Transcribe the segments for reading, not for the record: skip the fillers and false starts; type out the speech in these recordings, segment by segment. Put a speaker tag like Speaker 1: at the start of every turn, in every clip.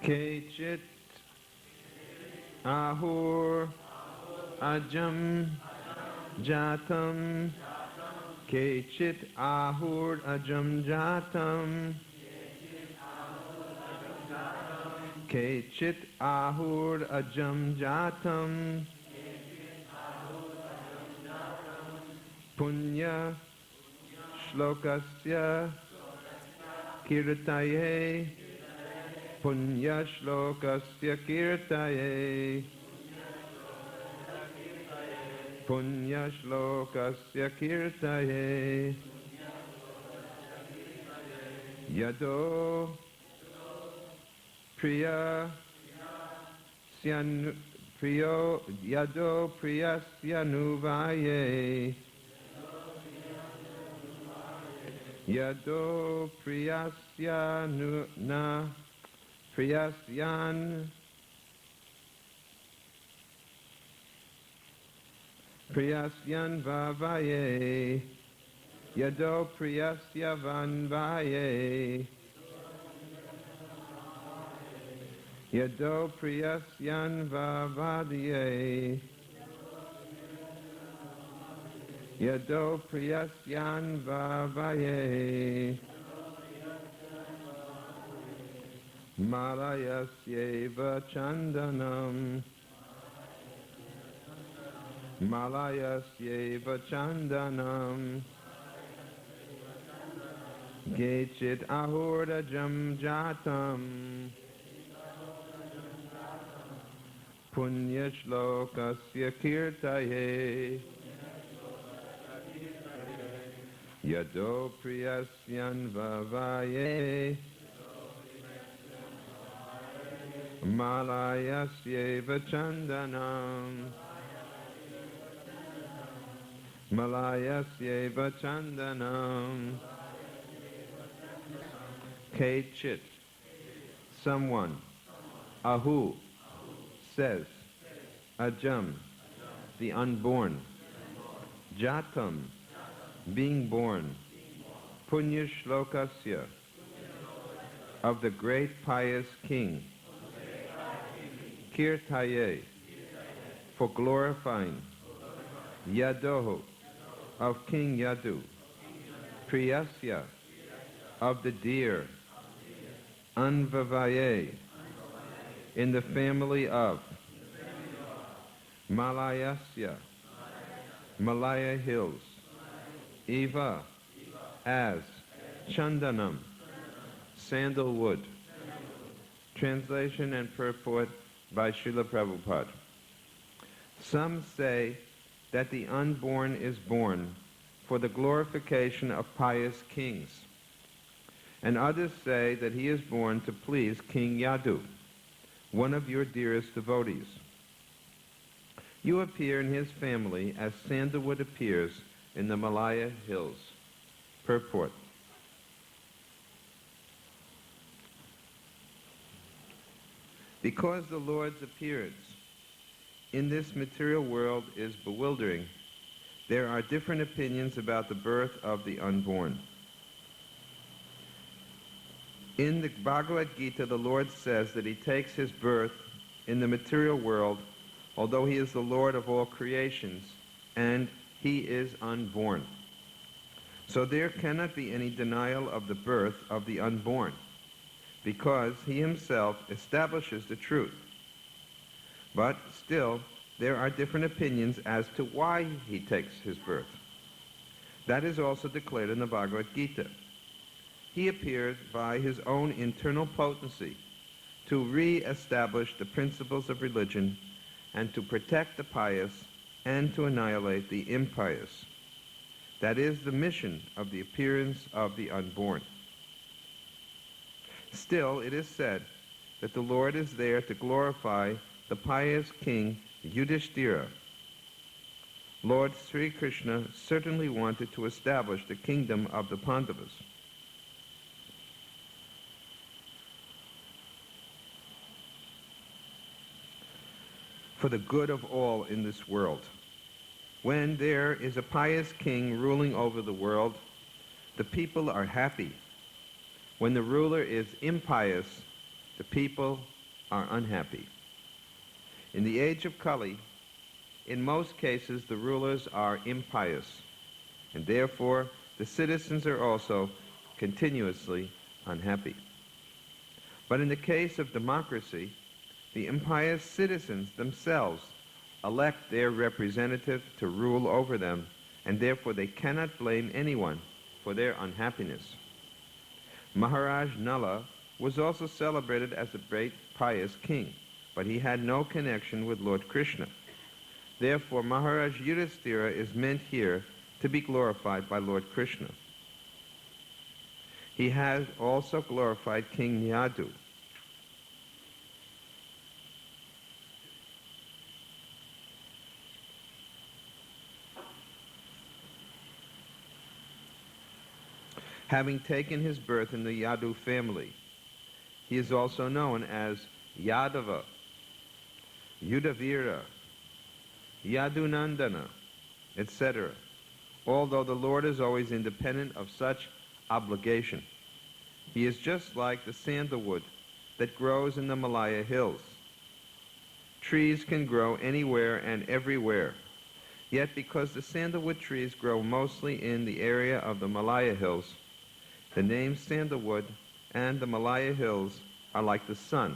Speaker 1: Kechit ahur ajam jatam. Kechit ahur ajam jatam. Kechit ahur ajam jatam. Punya shlokasya kirtaye. Punya shlokasya kirtaye. Punya shlokasya kirtaye. Yado priya syanu priyo yado priyasyanuvaye. Yado priyasyanu na priyasyan priyasyan vavaye. Yado priyasyavan vaye. Yado priyasyan vavadiye. Yado priyasyan vavaye. Malayasyeva chandanam. Malayasyeva chandanam. Gechit ahurdajam jatam. Punya shlokasya kirtaye. Yado priyasyan vavaye. Malayasyeva chandanam. Malayasyeva chandanam. Kechit, someone. Ahu, says. Ajam, the unborn. Jatam, being born. Punya shlokasya, of the great pious king. Kirtaye, for glorifying. Yadoho, of King Yadu. Priyasya, of the deer. Anvavaye, in the family of. Malayasya, Malaya hills. Eva, as. Chandanam, sandalwood. Translation and purport by Srila Prabhupada. Some say that the unborn is born for the glorification of pious kings, and others say that he is born to please King Yadu, one of your dearest devotees. You appear in his family as sandalwood appears in the Malaya hills. Purport. Because the Lord's appearance in this material world is bewildering, there are different opinions about the birth of the unborn. In the Bhagavad Gita, the Lord says that he takes his birth in the material world, although he is the Lord of all creations, and he is unborn. So there cannot be any denial of the birth of the unborn, because he himself establishes the truth. But still, there are different opinions as to why he takes his birth. That is also declared in the Bhagavad Gita. He appears by his own internal potency to re-establish the principles of religion and to protect the pious and to annihilate the impious. That is the mission of the appearance of the unborn. Still, it is said that the Lord is there to glorify the pious king Yudhishthira. Lord Sri Krishna certainly wanted to establish the kingdom of the Pandavas. For the good of all in this world. When there is a pious king ruling over the world, the people are happy. When the ruler is impious, the people are unhappy. In the age of Kali, in most cases the rulers are impious, and therefore the citizens are also continuously unhappy. But in the case of democracy, the impious citizens themselves elect their representative to rule over them, and therefore they cannot blame anyone for their unhappiness. Maharaj Nala was also celebrated as a great pious king, but he had no connection with Lord Krishna. Therefore, Maharaj Yudhisthira is meant here to be glorified by Lord Krishna. He has also glorified King Yadu. Having taken his birth in the Yadu family, he is also known as Yadava, Yudhavira, Yadunandana, etc., although the Lord is always independent of such obligation. He is just like the sandalwood that grows in the Malaya hills. Trees can grow anywhere and everywhere, yet because the sandalwood trees grow mostly in the area of the Malaya hills, the names sandalwood and the Malaya hills are like the sun.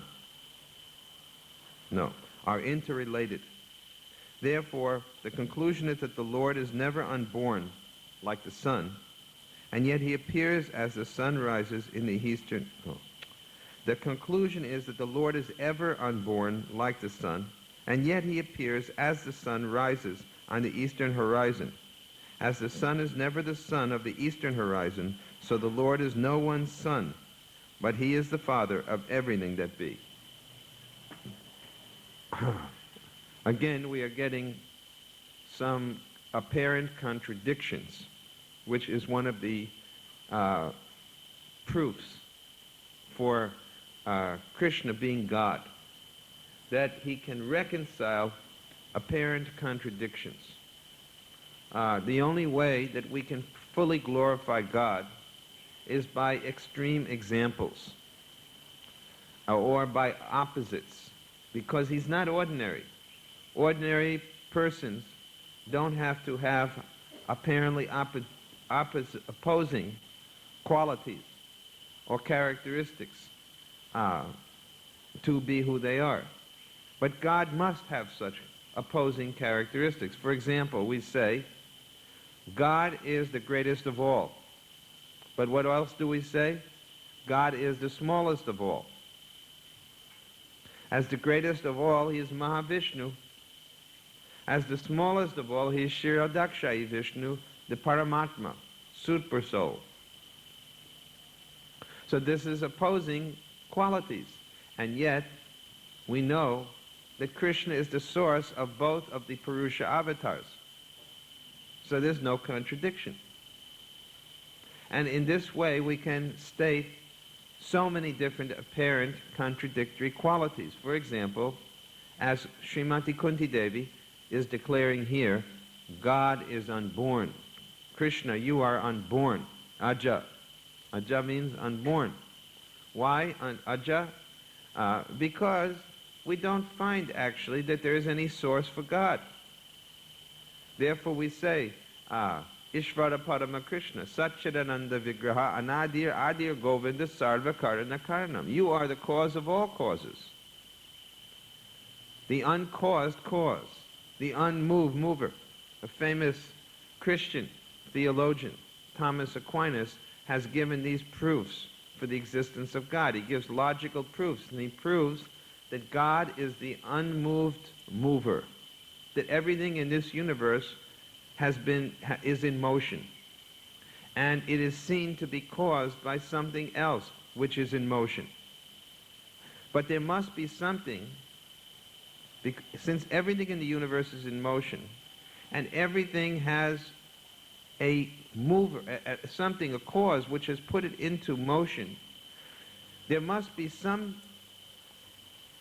Speaker 1: No, are interrelated. Therefore, the conclusion is that the Lord is never unborn like the sun, and yet he appears as the sun rises in the eastern... Oh. The conclusion is that the Lord is ever unborn like the sun, and yet he appears as the sun rises on the eastern horizon. As the sun is never the sun of the eastern horizon, so the Lord is no one's son, but he is the Father of everything that be. Again, we are getting some apparent contradictions, which is one of the proofs for Krishna being God, that he can reconcile apparent contradictions. The only way that we can fully glorify God is by extreme examples or by opposites, because he's not ordinary. Ordinary persons don't have to have apparently opposing qualities or characteristics to be who they are. But God must have such opposing characteristics. For example, we say, God is the greatest of all. But what else do we say? God is the smallest of all. As the greatest of all, he is Mahavishnu. As the smallest of all, he is Shirodakshai Vishnu, the Paramatma, Super Soul. So this is opposing qualities. And yet, we know that Krishna is the source of both of the Purusha avatars. So there's no contradiction. And in this way, we can state so many different apparent contradictory qualities. For example, as Srimati Kunti Devi is declaring here, God is unborn. Krishna, you are unborn. Aja. Aja means unborn. Why Aja? Because we don't find actually that there is any source for God. Therefore we say, Ishvara Parama Krishna, Satchidananda Vigraha, Anadir Adir Govinda Sarva Karana Karanam. You are the cause of all causes. The uncaused cause. The unmoved mover. A famous Christian theologian, Thomas Aquinas, has given these proofs for the existence of God. He gives logical proofs, and he proves that God is the unmoved mover, that everything in this universe is in motion, and it is seen to be caused by something else which is in motion. But there must be something, since everything in the universe is in motion, and everything has a mover, something, a cause which has put it into motion, there must be some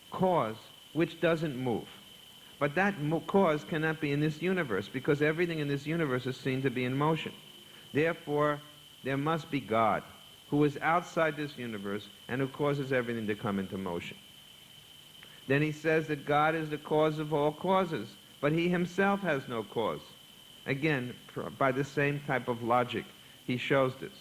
Speaker 1: cause which doesn't move. But that cause cannot be in this universe, because everything in this universe is seen to be in motion. Therefore, there must be God, who is outside this universe and who causes everything to come into motion. Then he says that God is the cause of all causes, but he himself has no cause. Again, by the same type of logic, he shows this.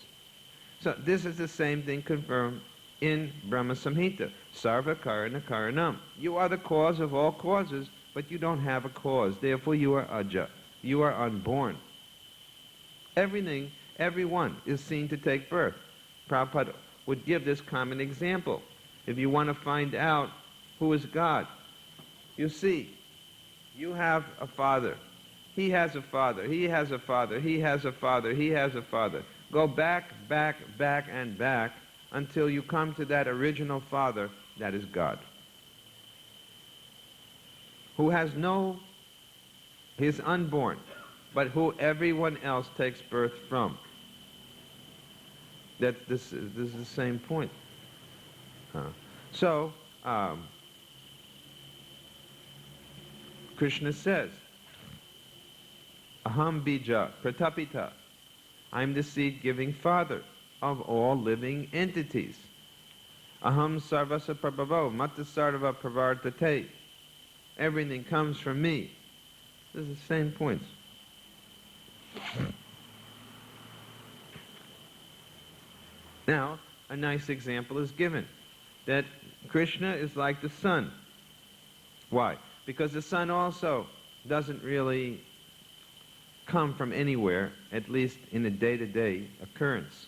Speaker 1: So this is the same thing confirmed in Brahma Samhita. Sarva karana karanam. You are the cause of all causes, but you don't have a cause. Therefore you are aja. You are unborn. Everything, everyone is seen to take birth. Prabhupada would give this common example. If you want to find out who is God, you see, you have a father. He has a father. He has a father. He has a father. He has a father. Go back, back, back, and back until you come to that original father that is God, who has no, he is unborn, but who everyone else takes birth from. That this is the same point. So Krishna says, Aham bija pratapita. I'm the seed-giving father of all living entities. Aham sarvasa prabhavo matta sarva pravartate. Everything comes from me. This is the same points. Now, a nice example is given, that Krishna is like the sun. Why? Because the sun also doesn't really come from anywhere, at least in a day-to-day occurrence.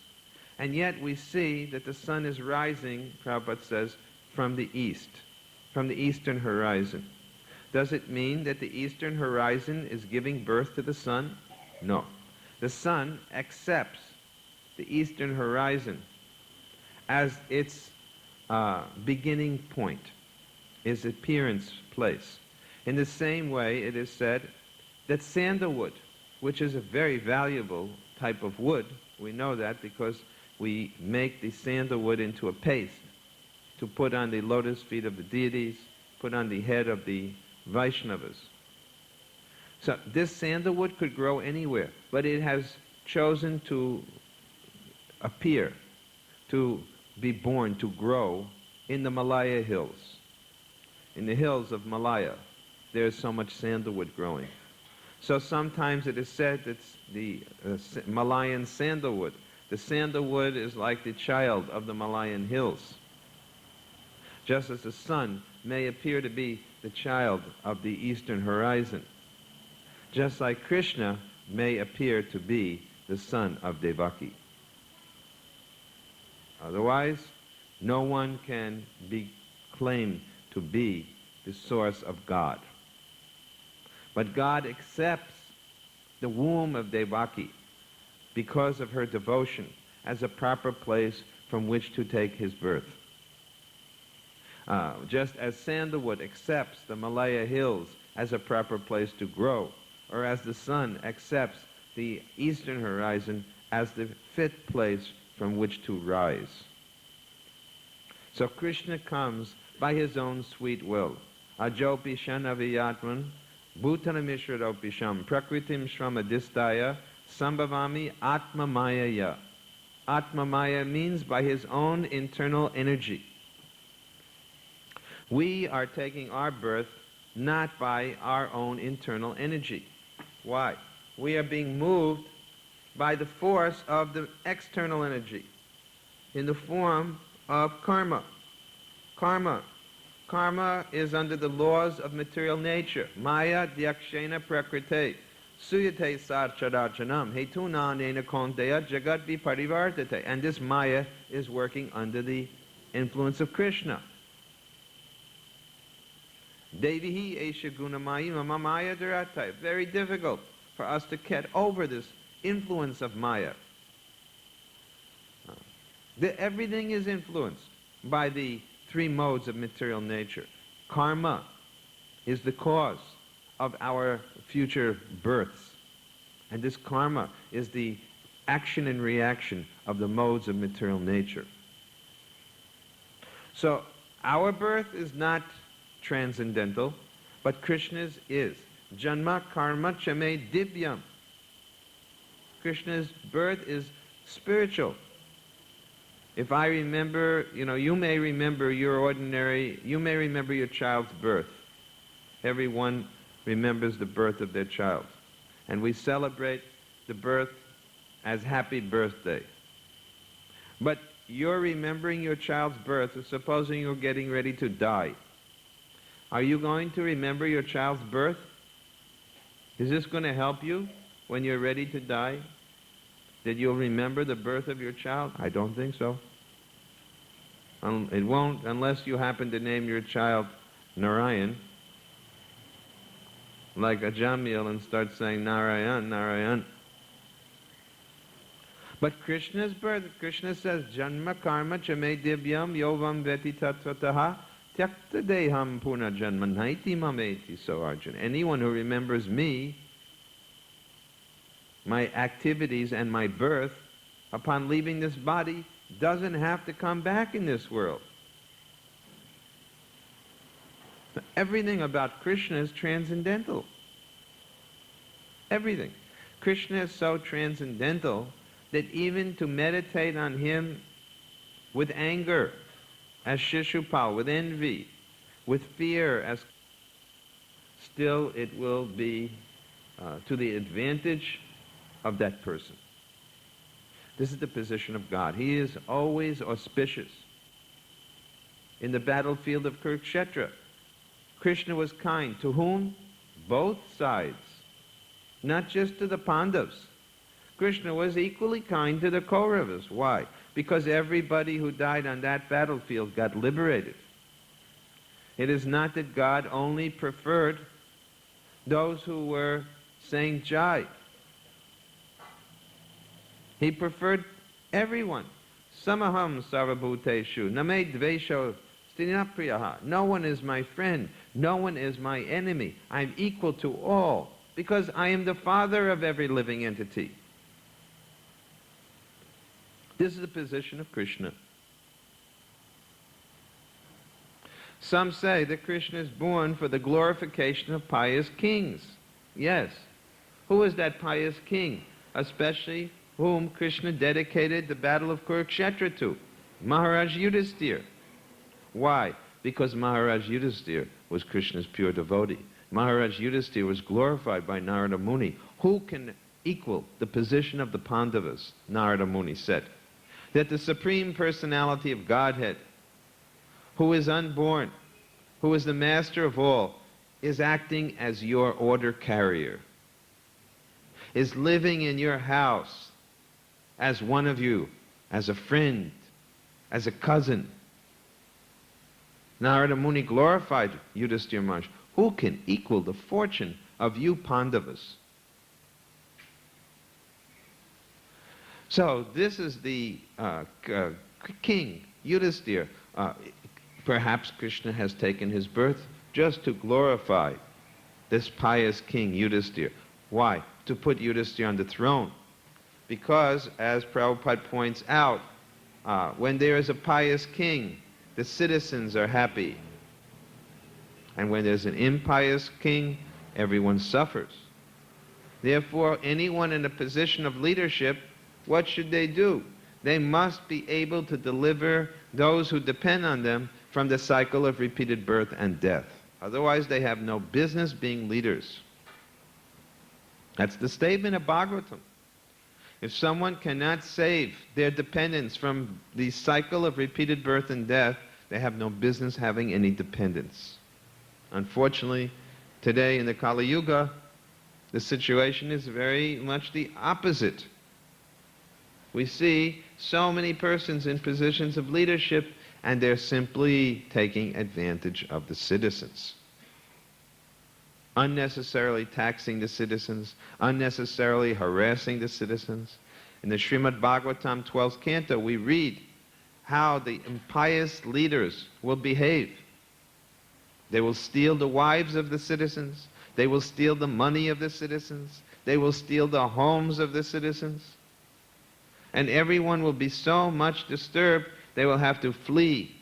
Speaker 1: And yet we see that the sun is rising, Prabhupada says, from the east, from the eastern horizon. Does it mean that the eastern horizon is giving birth to the sun? No. The sun accepts the eastern horizon as its beginning point, its appearance place. In the same way, it is said that sandalwood, which is a very valuable type of wood, we know that because we make the sandalwood into a paste to put on the lotus feet of the deities, put on the head of the Vaishnavas. So this sandalwood could grow anywhere, but it has chosen to appear, to be born, to grow in the Malaya hills. In the hills of Malaya, there is so much sandalwood growing. So sometimes it is said that the Malayan sandalwood, the sandalwood is like the child of the Malayan hills. Just as the sun may appear to be the child of the eastern horizon, just like Krishna may appear to be the son of Devaki. Otherwise, no one can be claimed to be the source of God. But God accepts the womb of Devaki because of her devotion as a proper place from which to take his birth. Just as sandalwood accepts the Malaya hills as a proper place to grow, or as the sun accepts the eastern horizon as the fit place from which to rise. So Krishna comes by his own sweet will. Ajopi shanaviyatman bhutanamishradopisham prakritim shramadistaya sambhavami atma mayaya. Atma maya means by his own internal energy. We are taking our birth not by our own internal energy. Why? We are being moved by the force of the external energy in the form of karma. Karma is under the laws of material nature. Maya dyakshena prakrite suyate sarcharachanam hetuna nena konteya jagat viparivartate. And this Maya is working under the influence of Krishna. Devihi esha gunamayi mama maya duratai. Very difficult for us to get over this influence of Maya. Everything is influenced by the three modes of material nature. Karma is the cause of our future births. And this karma is the action and reaction of the modes of material nature. So our birth is not transcendental, but Krishna's is. Janma karma chame divyam. Krishna's birth is spiritual. If I remember, you may remember you may remember your child's birth. Everyone remembers the birth of their child. And we celebrate the birth as happy birthday. But you're remembering your child's birth, supposing you're getting ready to die. Are you going to remember your child's birth? Is this going to help you when you're ready to die? That you'll remember the birth of your child? I don't think so. It won't unless you happen to name your child Narayan, like a Jamil, and start saying Narayan, Narayan. But Krishna's birth, Krishna says, Janma karma chame divyam yovam veti tatvataha tyakta deham puna janma naiti mameti. So Arjuna, anyone who remembers me, my activities and my birth, upon leaving this body, doesn't have to come back in this world. Everything about Krishna is transcendental. Everything. Krishna is so transcendental that even to meditate on him with anger, as Shishupal, with envy, with fear, as still it will be to the advantage of that person. This is the position of God. He is always auspicious. In the battlefield of Kurukshetra, Krishna was kind. To whom? Both sides. Not just to the Pandavas. Krishna was equally kind to the Kauravas. Why? Because everybody who died on that battlefield got liberated. It is not that God only preferred those who were saying Jai. He preferred everyone. Samaham sarvabhuteshu name dvesho stinapriyaha. No one is my friend. No one is my enemy. I'm equal to all because I am the father of every living entity. This is the position of Krishna. Some say that Krishna is born for the glorification of pious kings. Yes. Who is that pious king? Especially whom Krishna dedicated the battle of Kurukshetra to? Maharaj Yudhisthira. Why? Because Maharaj Yudhisthira was Krishna's pure devotee. Maharaj Yudhisthira was glorified by Narada Muni. Who can equal the position of the Pandavas? Narada Muni said that the Supreme Personality of Godhead, who is unborn, who is the master of all, is acting as your order carrier, is living in your house as one of you, as a friend, as a cousin. Narada Muni glorified Yudhisthira Maharaj. Who can equal the fortune of you Pandavas? So this is the king, Yudhisthira. Perhaps Krishna has taken his birth just to glorify this pious king, Yudhisthira. Why? To put Yudhisthira on the throne. Because, as Prabhupada points out, when there is a pious king, the citizens are happy. And when there's an impious king, everyone suffers. Therefore, anyone in a position of leadership, what should they do? They must be able to deliver those who depend on them from the cycle of repeated birth and death. Otherwise, they have no business being leaders. That's the statement of Bhagavatam. If someone cannot save their dependents from the cycle of repeated birth and death, they have no business having any dependents. Unfortunately, today in the Kaliya, the situation is very much the opposite. We see so many persons in positions of leadership, and they're simply taking advantage of the citizens. Unnecessarily taxing the citizens, unnecessarily harassing the citizens. In the Srimad Bhagavatam 12th canto, we read how the impious leaders will behave. They will steal the wives of the citizens. They will steal the money of the citizens. They will steal the homes of the citizens. And everyone will be so much disturbed, they will have to flee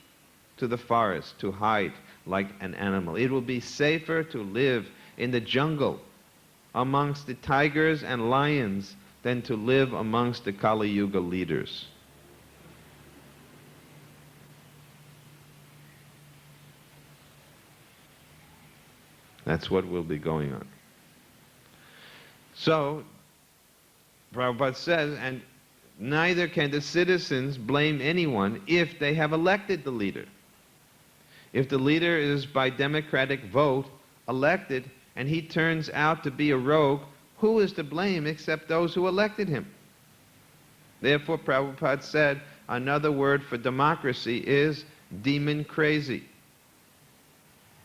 Speaker 1: to the forest to hide like an animal. It will be safer to live in the jungle amongst the tigers and lions than to live amongst the Kali Yuga leaders. That's what will be going on. So, Prabhupada says, and neither can the citizens blame anyone if they have elected the leader. If the leader is by democratic vote elected and he turns out to be a rogue, who is to blame except those who elected him? Therefore, Prabhupada said, another word for democracy is demon crazy.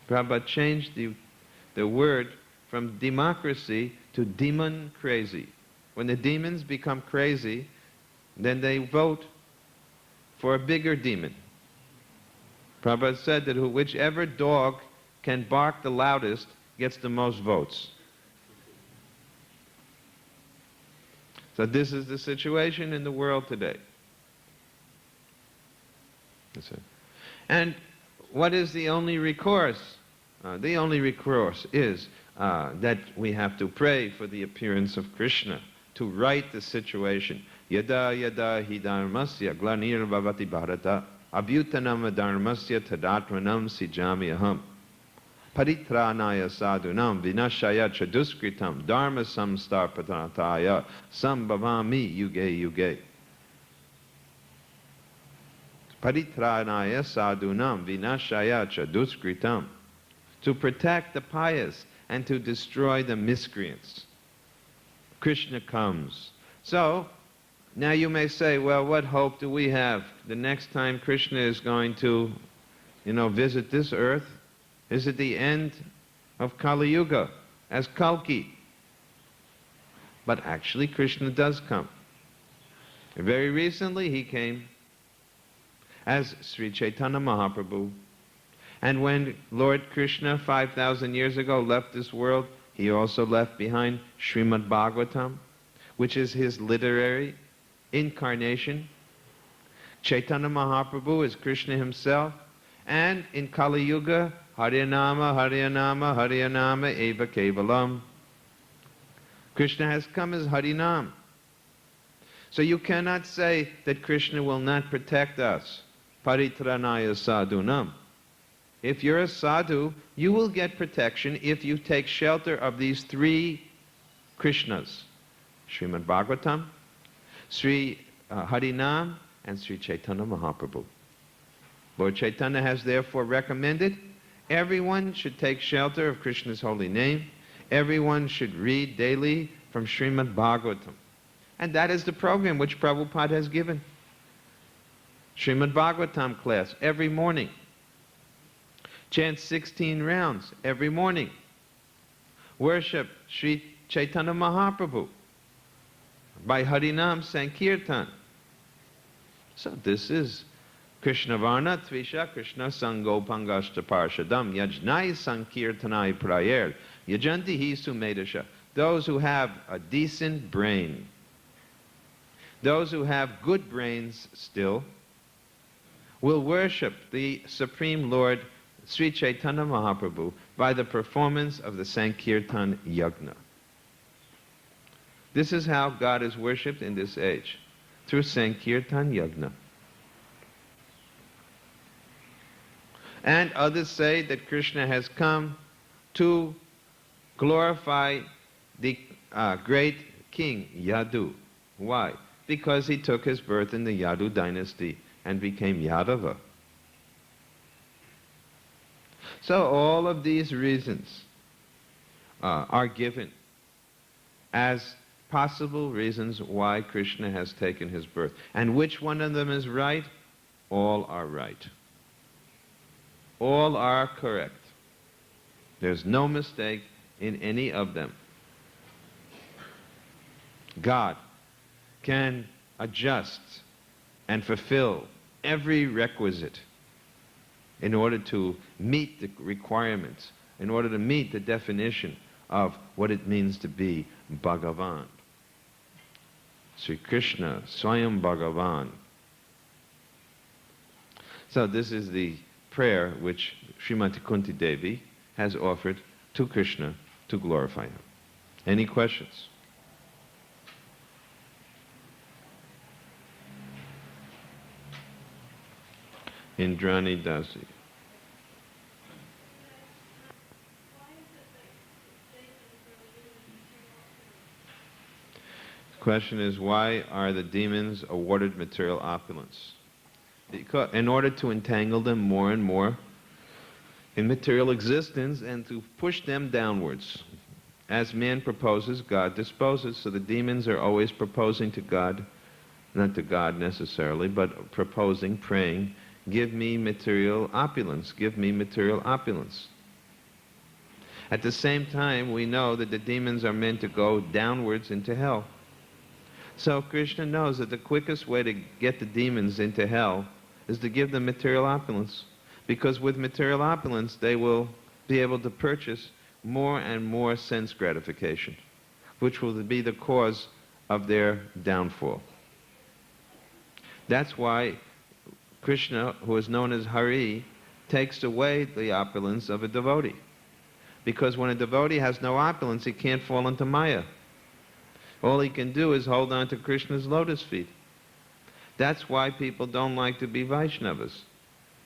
Speaker 1: Prabhupada changed the word from democracy to demon crazy. When the demons become crazy, then they vote for a bigger demon. Prabhupada said that whichever dog can bark the loudest gets the most votes. So this is the situation in the world today. That's it. And what is the only recourse? The only recourse is that we have to pray for the appearance of Krishna to right the situation. Yada yada hi dharmasya glanir bhavati bharata abhyutanam dharmasya tadatranam sijami aham paritranaya sadhunam vinashaya chaduskritam dharma samstarpatanataya sambhavami yuge yuge. Paritranaya sadhunam vinashaya chaduskritam, to protect the pious and to destroy the miscreants. Krishna comes. So, now you may say, well, what hope do we have the next time Krishna is going to, visit this earth? Is it the end of Kaliya as Kalki? But actually Krishna does come. Very recently he came as Sri Chaitanya Mahaprabhu. And when Lord Krishna 5,000 years ago left this world, he also left behind Srimad Bhagavatam, which is his literary incarnation. Chaitanya Mahaprabhu is Krishna himself. And in Kali Yuga, Haryanama, Haryanama, Haryanama, Eva Kevalam. Krishna has come as Harinam. So you cannot say that Krishna will not protect us. Paritranaya sadhunam. If you're a sadhu, you will get protection if you take shelter of these three Krishnas. Srimad Bhagavatam, Sri Harinam, and Sri Chaitanya Mahaprabhu. Lord Chaitanya has therefore recommended everyone should take shelter of Krishna's holy name. Everyone should read daily from Srimad Bhagavatam. And that is the program which Prabhupada has given. Srimad Bhagavatam class every morning. Chant 16 rounds every morning. Worship Sri Chaitanya Mahaprabhu by Harinam Sankirtan. So this is Krishna Varna Tvisha Krishna Sango Pangashta Parshadam Yajnai Sankirtanai Prayer Yajanti Hi Sumedasha. Those who have a decent brain, those who have good brains still, will worship the Supreme Lord Sri Chaitanya Mahaprabhu by the performance of the Sankirtan Yagna. This is how God is worshipped in this age, through Sankirtan Yagna. And others say that Krishna has come to glorify the great king Yadu. Why? Because he took his birth in the Yadu dynasty and became Yadava. So all of these reasons are given as possible reasons why Krishna has taken his birth. And which one of them is right? All are right. All are correct. There's no mistake in any of them. God can adjust and fulfill every requisite in order to meet the requirements, in order to meet the definition of what it means to be Bhagavan. Sri Krishna, Swayam Bhagavan. So this is the prayer which Srimati Kunti Devi has offered to Krishna to glorify him. Any questions? Indrani Dasi. Question is, why are the demons awarded material opulence? Because, in order to entangle them more and more in material existence and to push them downwards. As man proposes, God disposes. So the demons are always proposing to God, not to God necessarily, but proposing, praying, give me material opulence, give me material opulence. At the same time, we know that the demons are meant to go downwards into hell. So Krishna knows that the quickest way to get the demons into hell is to give them material opulence. Because with material opulence, they will be able to purchase more and more sense gratification, which will be the cause of their downfall. That's why Krishna, who is known as Hari, takes away the opulence of a devotee. Because when a devotee has no opulence, he can't fall into Maya. All he can do is hold on to Krishna's lotus feet. That's why people don't like to be Vaishnavas,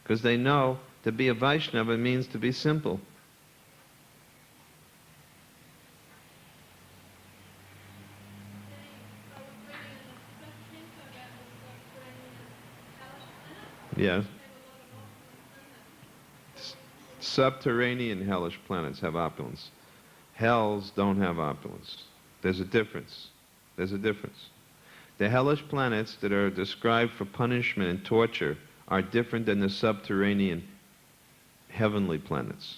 Speaker 1: because they know to be a Vaishnava means to be simple. Yes. Subterranean hellish planets have opulence. Hells don't have opulence. There's a difference. There's a difference. The hellish planets that are described for punishment and torture are different than the subterranean heavenly planets.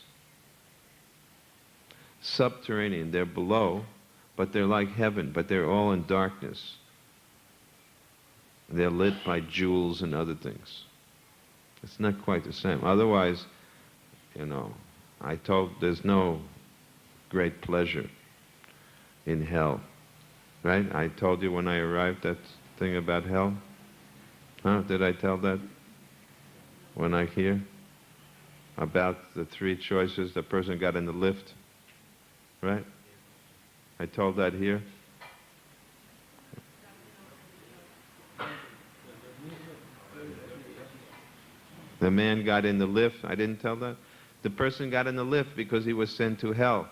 Speaker 1: Subterranean, they're below, but they're like heaven, but they're all in darkness. They're lit by jewels and other things. It's not quite the same. Otherwise, there's no great pleasure in hell. Right? I told you when I arrived that thing about hell. Huh? Did I tell that? When I hear about the three choices the person got in the lift. Right? I told that here. The man got in the lift. I didn't tell that. The person got in the lift because he was sent to hell.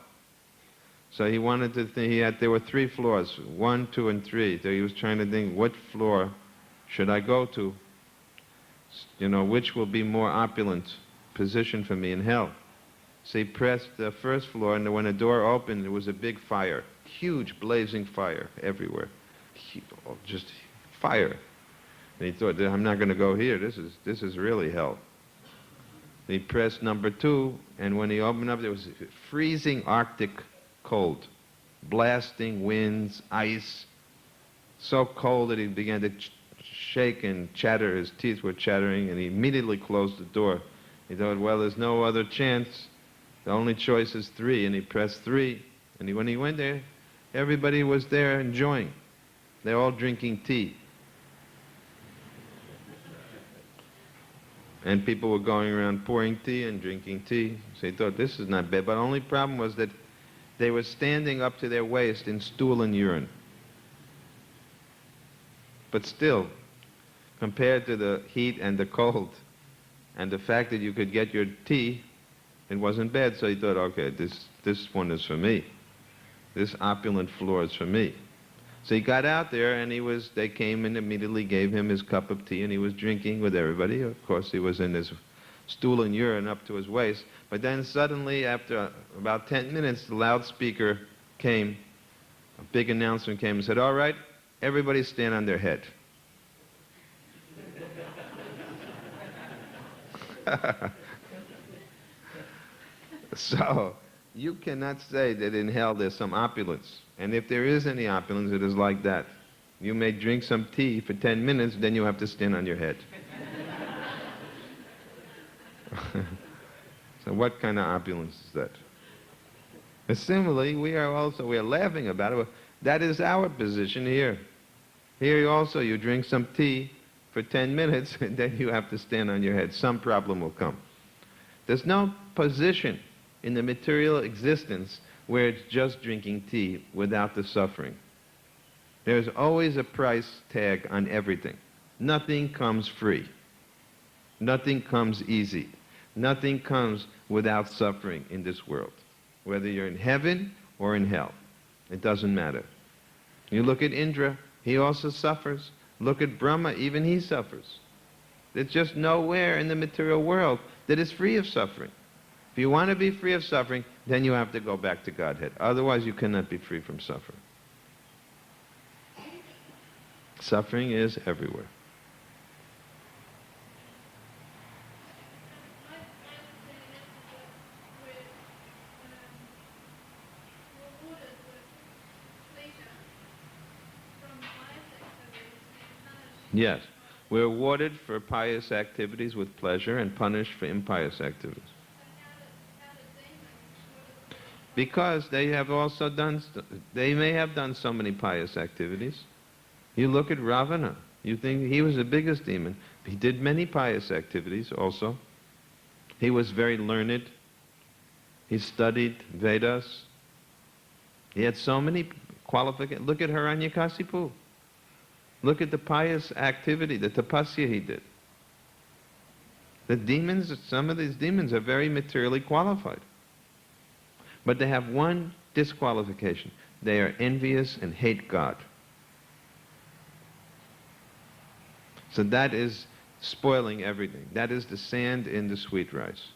Speaker 1: So he wanted to think, there were 3 floors, 1, 2, and 3. So he was trying to think, what floor should I go to? Which will be more opulent position for me in hell? So he pressed the first floor, and when the door opened, there was a big fire, huge blazing fire everywhere, just fire. And he thought, I'm not going to go here. This is really hell. He pressed number 2, and when he opened up, there was freezing Arctic cold, blasting winds, ice, so cold that he began to shake and chatter. His teeth were chattering, and he immediately closed the door. He thought, well, there's no other chance. The only choice is 3, and he pressed 3. And when he went there, everybody was there enjoying. They're all drinking tea. And people were going around pouring tea and drinking tea. So he thought, this is not bad. But the only problem was that they were standing up to their waist in stool and urine. But still, compared to the heat and the cold, and the fact that you could get your tea, it wasn't bad. So he thought, okay, this one is for me. This opulent floor is for me. So he got out there, and they came and immediately gave him his cup of tea, and he was drinking with everybody. Of course, he was in his stool and urine up to his waist. But then suddenly, after about 10 minutes, the loudspeaker came, a big announcement came and said, all right, everybody stand on their head. So, you cannot say that in hell there's some opulence. And if there is any opulence, it is like that. You may drink some tea for 10 minutes, then you have to stand on your head. So what kind of opulence is that? And similarly, we are laughing about it. That is our position here. Here also, you drink some tea for 10 minutes, and then you have to stand on your head. Some problem will come. There's no position in the material existence where it's just drinking tea without the suffering. There's always a price tag on everything. Nothing comes free. Nothing comes easy. Nothing comes without suffering in this world. Whether you're in heaven or in hell, it doesn't matter. You look at Indra, he also suffers. Look at Brahma, even he suffers. There's just nowhere in the material world that is free of suffering. If you want to be free of suffering, then you have to go back to Godhead. Otherwise, you cannot be free from suffering. Suffering is everywhere. Yes. We're rewarded for pious activities with pleasure and punished for impious activities. Because they have also done, they may have done so many pious activities. You look at Ravana, you think he was the biggest demon. He did many pious activities also. He was very learned. He studied Vedas. He had so many qualifications. Look at Hiranyakasipu. Look at the pious activity, the tapasya he did. The demons, some of these demons are very materially qualified. But they have one disqualification. They are envious and hate God. So that is spoiling everything. That is the sand in the sweet rice.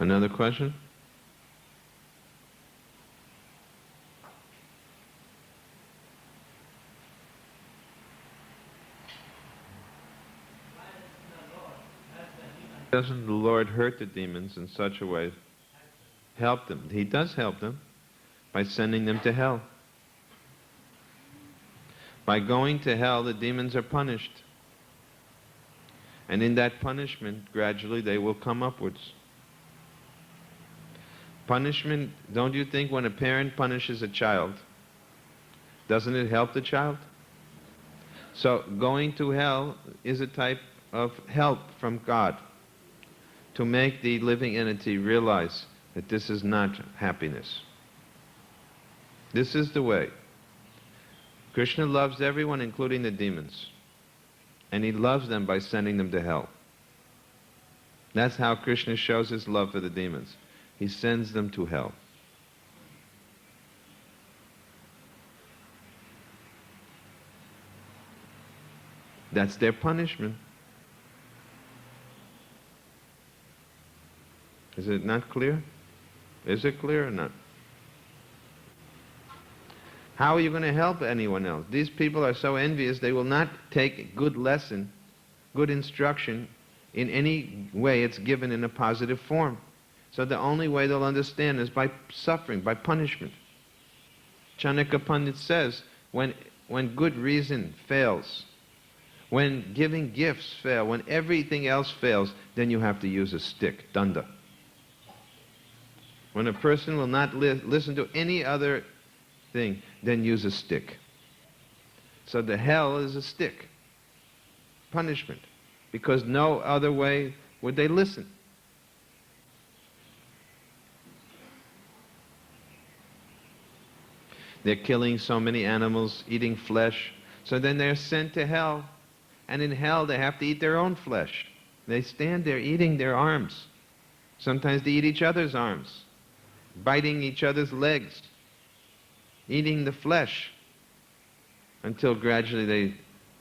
Speaker 1: Another question? Doesn't the Lord hurt the demons in such a way? Help them. He does help them by sending them to hell. By going to hell, the demons are punished. And in that punishment, gradually they will come upwards. Punishment, don't you think when a parent punishes a child, doesn't it help the child? So going to hell is a type of help from God to make the living entity realize that this is not happiness. This is the way. Krishna loves everyone, including the demons. And he loves them by sending them to hell. That's how Krishna shows his love for the demons. He sends them to hell. That's their punishment. Is it not clear? Is it clear or not? How are you going to help anyone else? These people are so envious, they will not take good lesson, good instruction in any way it's given in a positive form. So the only way they'll understand is by suffering, by punishment. Chanakya Pandit says, when good reason fails, when giving gifts fail, when everything else fails, then you have to use a stick, danda. When a person will not listen to any other thing, then use a stick. So the hell is a stick, punishment, because no other way would they listen. They're killing so many animals, eating flesh, so then they're sent to hell. And in hell they have to eat their own flesh. They stand there eating their arms. Sometimes they eat each other's arms, biting each other's legs, eating the flesh, until gradually they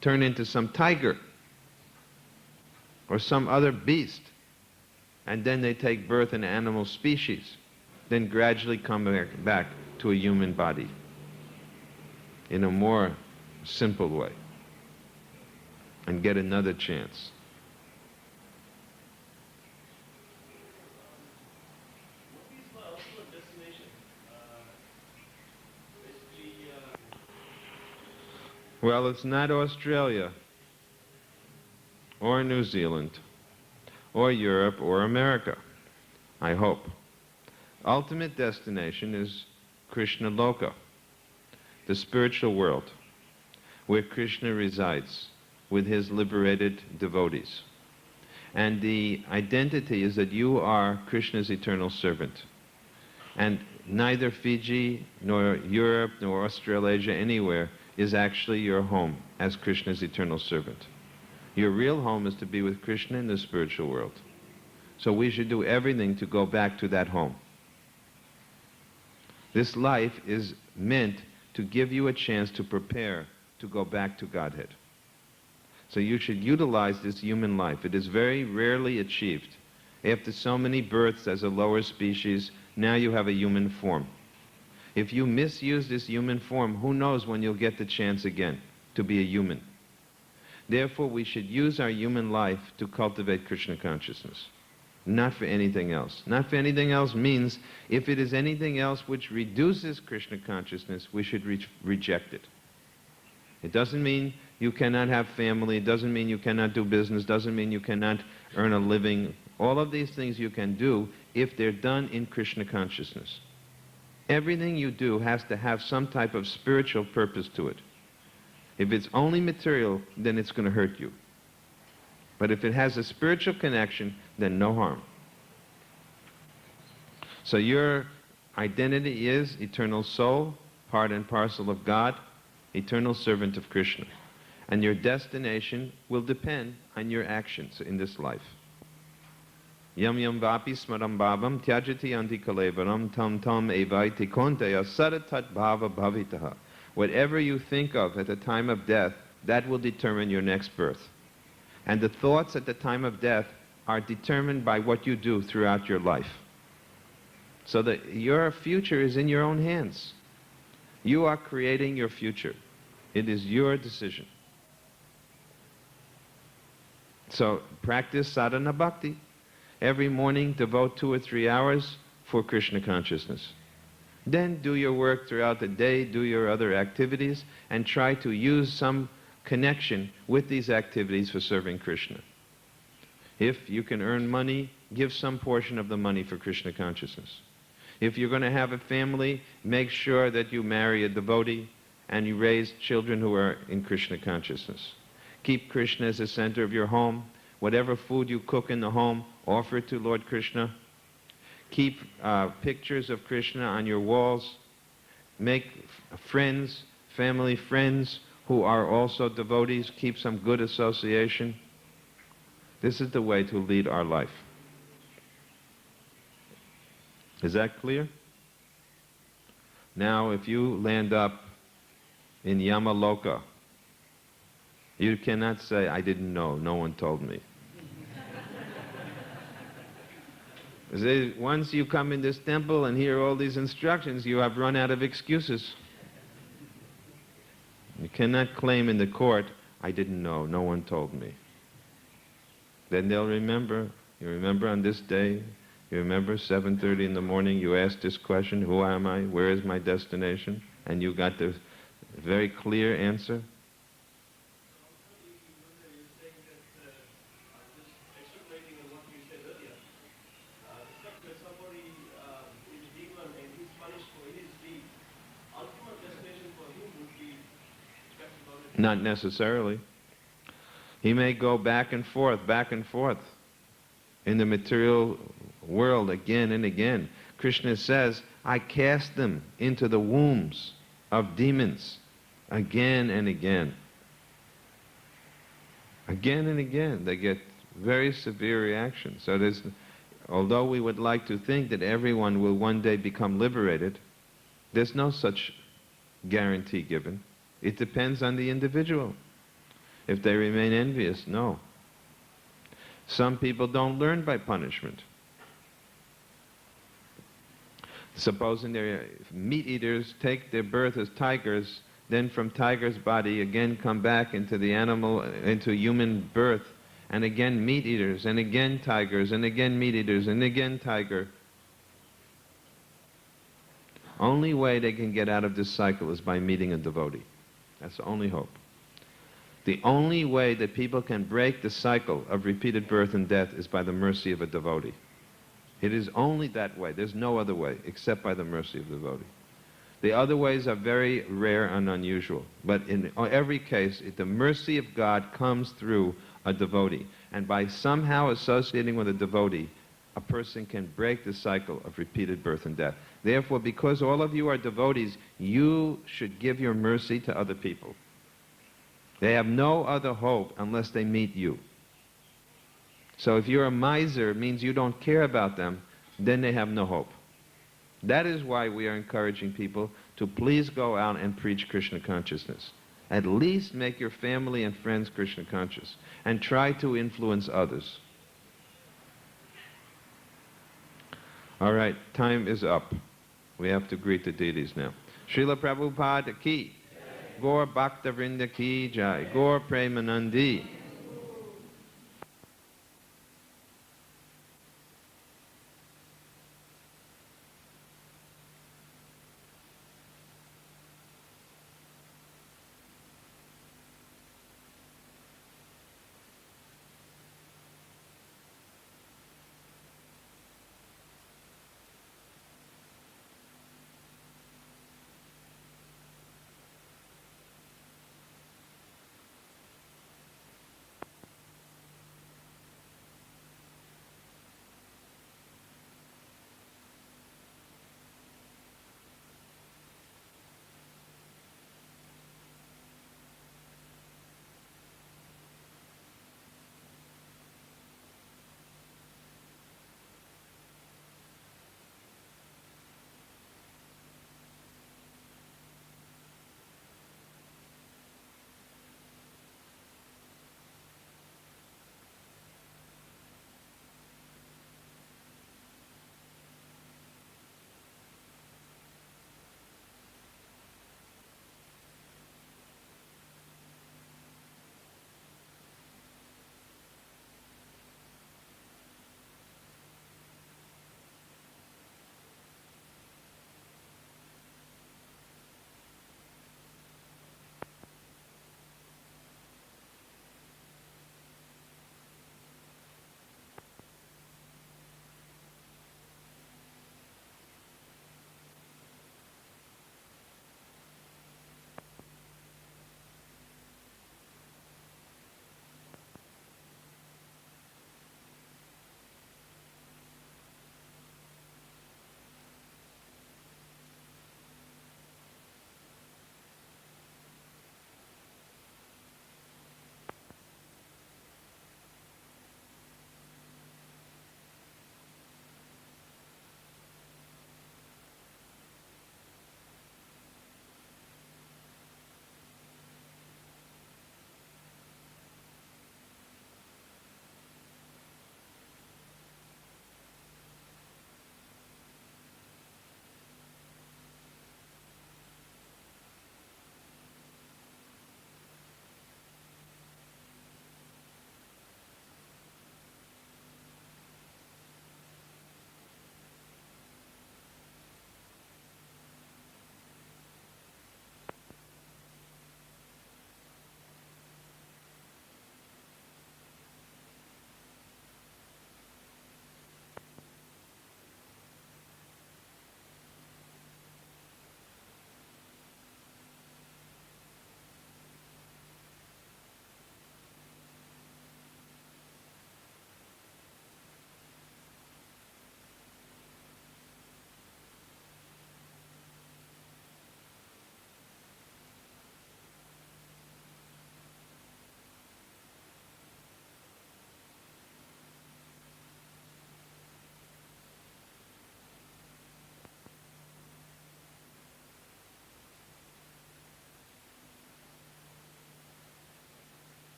Speaker 1: turn into some tiger or some other beast. And then they take birth in animal species, then gradually come back to a human body in a more simple way and get another chance. Well, it's not Australia or New Zealand or Europe or America, I hope. Ultimate destination is Krishna Loka, the spiritual world, where Krishna resides with his liberated devotees. And the identity is that you are Krishna's eternal servant. And neither Fiji, nor Europe, nor Australasia, anywhere, is actually your home as Krishna's eternal servant. Your real home is to be with Krishna in the spiritual world. So we should do everything to go back to that home. This life is meant to give you a chance to prepare to go back to Godhead. So you should utilize this human life. It is very rarely achieved. After so many births as a lower species, now you have a human form. If you misuse this human form, who knows when you'll get the chance again to be a human. Therefore, we should use our human life to cultivate Krishna consciousness, not for anything else. Not for anything else means if it is anything else which reduces Krishna consciousness, we should reject it. It doesn't mean you cannot have family, it doesn't mean you cannot do business, doesn't mean you cannot earn a living. All of these things you can do if they're done in Krishna consciousness. Everything you do has to have some type of spiritual purpose to it. If it's only material, then it's going to hurt you. But if it has a spiritual connection, then no harm. So your identity is eternal soul, part and parcel of God, eternal servant of Krishna. And your destination will depend on your actions in this life. Yam yam vapi smaram bhavam tyajati anti kalevaram tam tam evaiti konteya saratat bhava bhavitaha. Whatever you think of at the time of death, that will determine your next birth. And the thoughts at the time of death are determined by what you do throughout your life. So that your future is in your own hands. You are creating your future. It is your decision. So practice sadhana bhakti. Every morning devote 2 or 3 hours for Krishna consciousness. Then do your work throughout the day, do your other activities, and try to use some connection with these activities for serving Krishna. If you can earn money, give some portion of the money for Krishna consciousness. If you're going to have a family, make sure that you marry a devotee and you raise children who are in Krishna consciousness. Keep Krishna as the center of your home. Whatever food you cook in the home, offer it to Lord Krishna. Keep pictures of Krishna on your walls. Make friends, family friends who are also devotees. Keep some good association. This is the way to lead our life. Is that clear? Now, if you land up in Yamaloka, you cannot say, I didn't know, no one told me. Once you come in this temple and hear all these instructions, you have run out of excuses. You cannot claim in the court, I didn't know, no one told me. Then they'll remember, you remember on this day, you remember 7:30 in the morning, you asked this question, who am I, where is my destination? And you got the very clear answer. Not necessarily. He may go back and forth in the material world again and again. Krishna says, I cast them into the wombs of demons again and again. Again and again. They get very severe reactions. So although we would like to think that everyone will one day become liberated, there's no such guarantee given. It depends on the individual. If they remain envious, no. Some people don't learn by punishment. Supposing they're meat eaters, take their birth as tigers, then from tiger's body again come back into the animal, into human birth, and again meat eaters, and again tigers, and again meat eaters, and again tiger. Only way they can get out of this cycle is by meeting a devotee. That's the only hope. The only way that people can break the cycle of repeated birth and death is by the mercy of a devotee. It is only that way. There's no other way except by the mercy of the devotee. The other ways are very rare and unusual. But in every case, the mercy of God comes through a devotee. And by somehow associating with a devotee, a person can break the cycle of repeated birth and death. Therefore, because all of you are devotees, you should give your mercy to other people. They have no other hope unless they meet you. So if you're a miser, it means you don't care about them, then they have no hope. That is why we are encouraging people to please go out and preach Krishna consciousness. At least make your family and friends Krishna conscious, and try to influence others. All right, time is up. We have to greet the deities now. Srila Prabhupada ki, Gaur Bhakta Vrinda ki jai, Gaur Premanandi.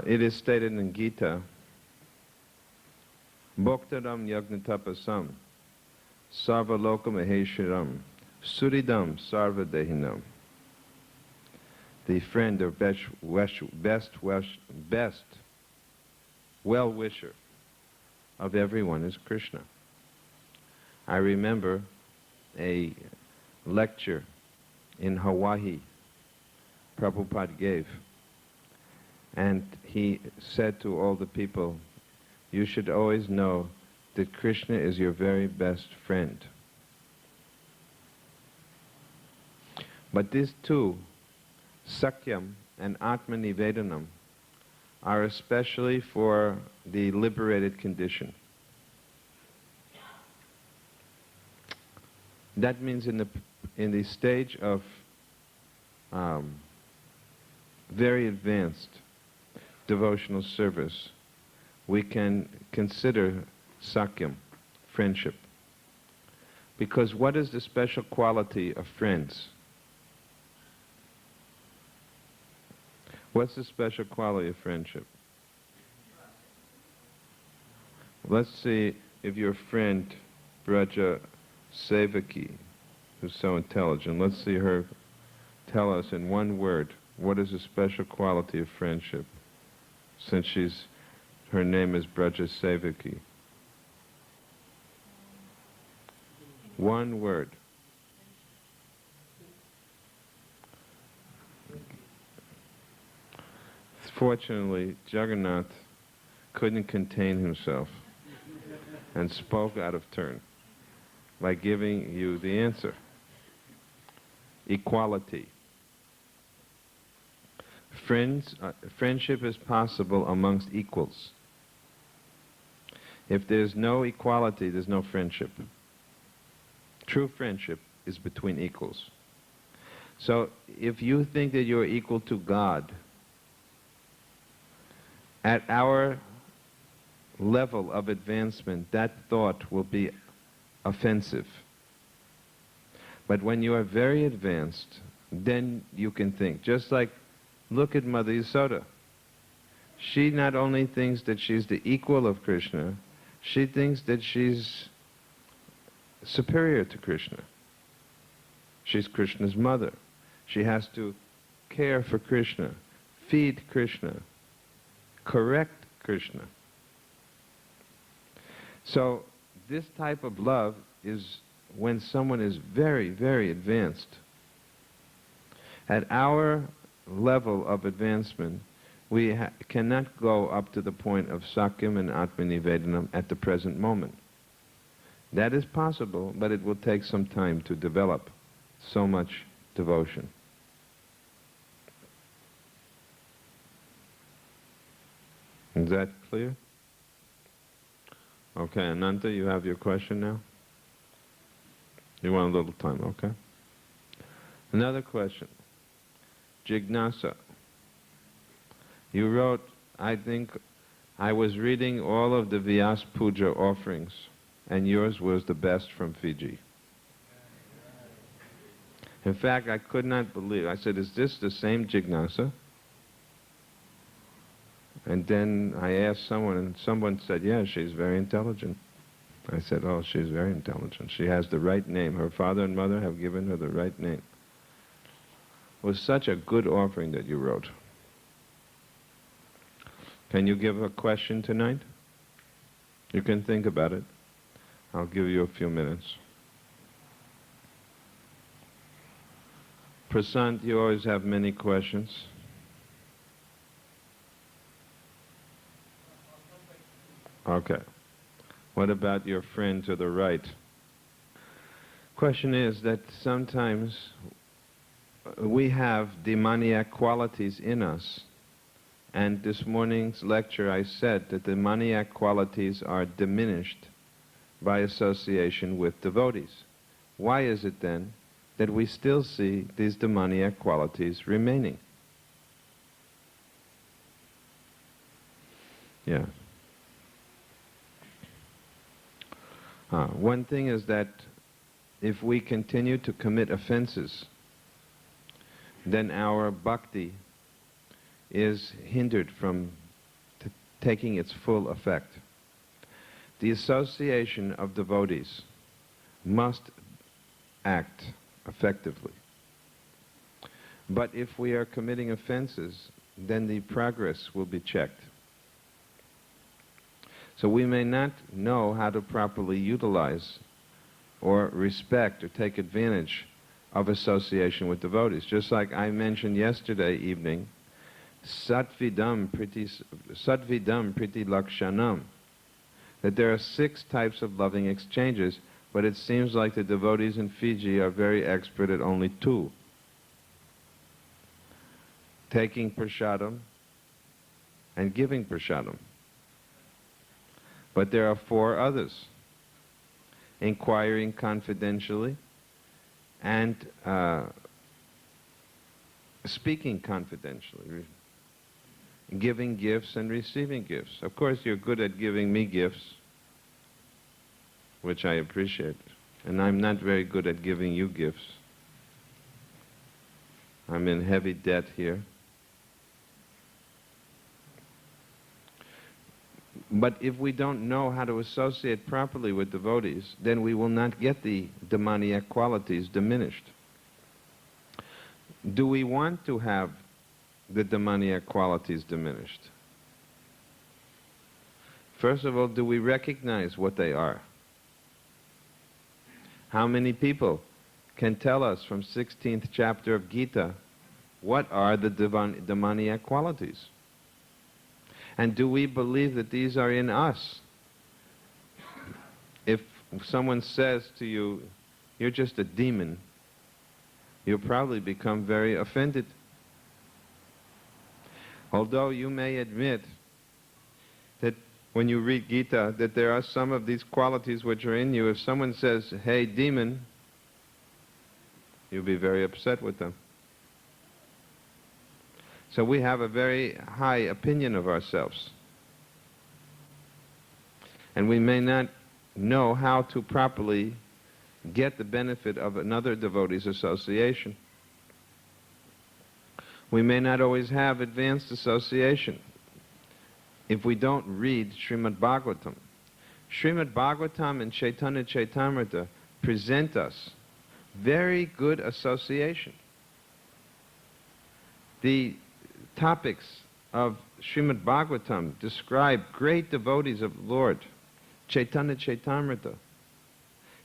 Speaker 1: It is stated in Gita, Bhoktaram Yagnatapasam, Sarvaloka Maheswaram, Suridam Sarvadehinam. The friend or best well-wisher of everyone is Krishna. I remember a lecture in Hawaii Prabhupada gave, and he said to all the people, you should always know that Krishna is your very best friend. But these two, Sakyam and Atmanivedanam, are especially for the liberated condition. That means in the stage of very advanced devotional service, we can consider Sakyam, friendship. Because what is the special quality of friends? What's the special quality of friendship? Let's see if your friend Braja Sevaki, who's so intelligent, let's see her tell us in one word what is the special quality of friendship, since her name is Braja Sevaki. One word. Fortunately, Jagannath couldn't contain himself and spoke out of turn by giving you the answer. Equality. Friendship is possible amongst equals. If there's no equality, there's no friendship. True friendship is between equals. So if you think that you're equal to God, at our level of advancement, that thought will be offensive. But when you are very advanced, then you can think. Just like, look at Mother Yasoda. She not only thinks that she's the equal of Krishna, she thinks that she's superior to Krishna. She's Krishna's mother. She has to care for Krishna, feed Krishna, correct Krishna. So this type of love is when someone is very, very advanced. At our level of advancement, we cannot go up to the point of Sakyam and Atmanivedanam at the present moment. That is possible, but it will take some time to develop so much devotion. Is that clear? Okay, Ananta, you have your question now? You want a little time, okay? Another question. Jignasa. You wrote, I think, I was reading all of the Vyas Puja offerings, and yours was the best from Fiji. In fact, I could not believe. I said, is this the same Jignasa? And then I asked someone, and someone said, yeah, she's very intelligent. I said, oh, she's very intelligent. She has the right name. Her father and mother have given her the right name. It was such a good offering that you wrote. Can you give a question tonight? You can think about it. I'll give you a few minutes. Prasant, you always have many questions. Okay. What about your friend to the right? Question is that sometimes we have demoniac qualities in us. And this morning's lecture I said that the demoniac qualities are diminished by association with devotees. Why is it then that we still see these demoniac qualities remaining? Yeah. One thing is that if we continue to commit offenses, then our bhakti is hindered from taking its full effect. The association of devotees must act effectively. But if we are committing offenses, then the progress will be checked. So we may not know how to properly utilize or respect or take advantage of association with devotees. Just like I mentioned yesterday evening, Sattvidam Priti Lakshanam, that there are 6 types of loving exchanges, but it seems like the devotees in Fiji are very expert at only 2. Taking prasadam and giving prasadam. But there are 4 others. Inquiring confidentially and speaking confidentially. Giving gifts and receiving gifts. Of course, you're good at giving me gifts, which I appreciate. And I'm not very good at giving you gifts. I'm in heavy debt here. But if we don't know how to associate properly with devotees, then we will not get the demoniac qualities diminished. Do we want to have the demoniac qualities diminished? First of all, do we recognize what they are? How many people can tell us from 16th chapter of Gita what are the demoniac qualities? And do we believe that these are in us? If someone says to you, you're just a demon, you'll probably become very offended. Although you may admit that when you read Gita, that there are some of these qualities which are in you, if someone says, hey, demon, you'll be very upset with them. So we have a very high opinion of ourselves. And we may not know how to properly get the benefit of another devotee's association. We may not always have advanced association if we don't read Srimad Bhagavatam. Srimad Bhagavatam and Chaitanya Chaitamrita present us very good association. The topics of Srimad Bhagavatam describe great devotees of the Lord, Chaitanya Chaitamrita.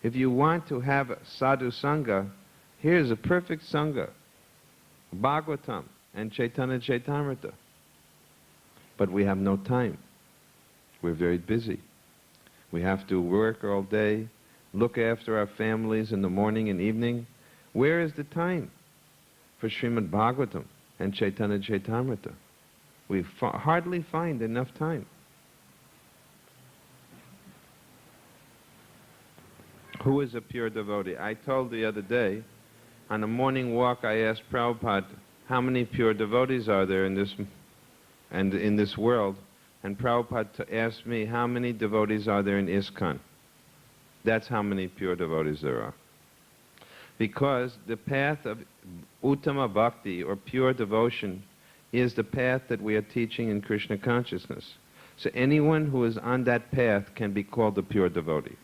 Speaker 1: If you want to have sadhu sangha, here's a perfect sangha, Bhagavatam and Chaitanya Chaitamrita. But we have no time. We're very busy. We have to work all day, look after our families in the morning and evening. Where is the time for Srimad Bhagavatam and Chaitanya Chaitamrita? We hardly find enough time. Who is a pure devotee? I told the other day, on a morning walk, I asked Prabhupada, how many pure devotees are there in this world? And Prabhupada asked me, how many devotees are there in ISKCON? That's how many pure devotees there are. Because the path of Uttama Bhakti, or pure devotion, is the path that we are teaching in Krishna consciousness. So anyone who is on that path can be called a pure devotee.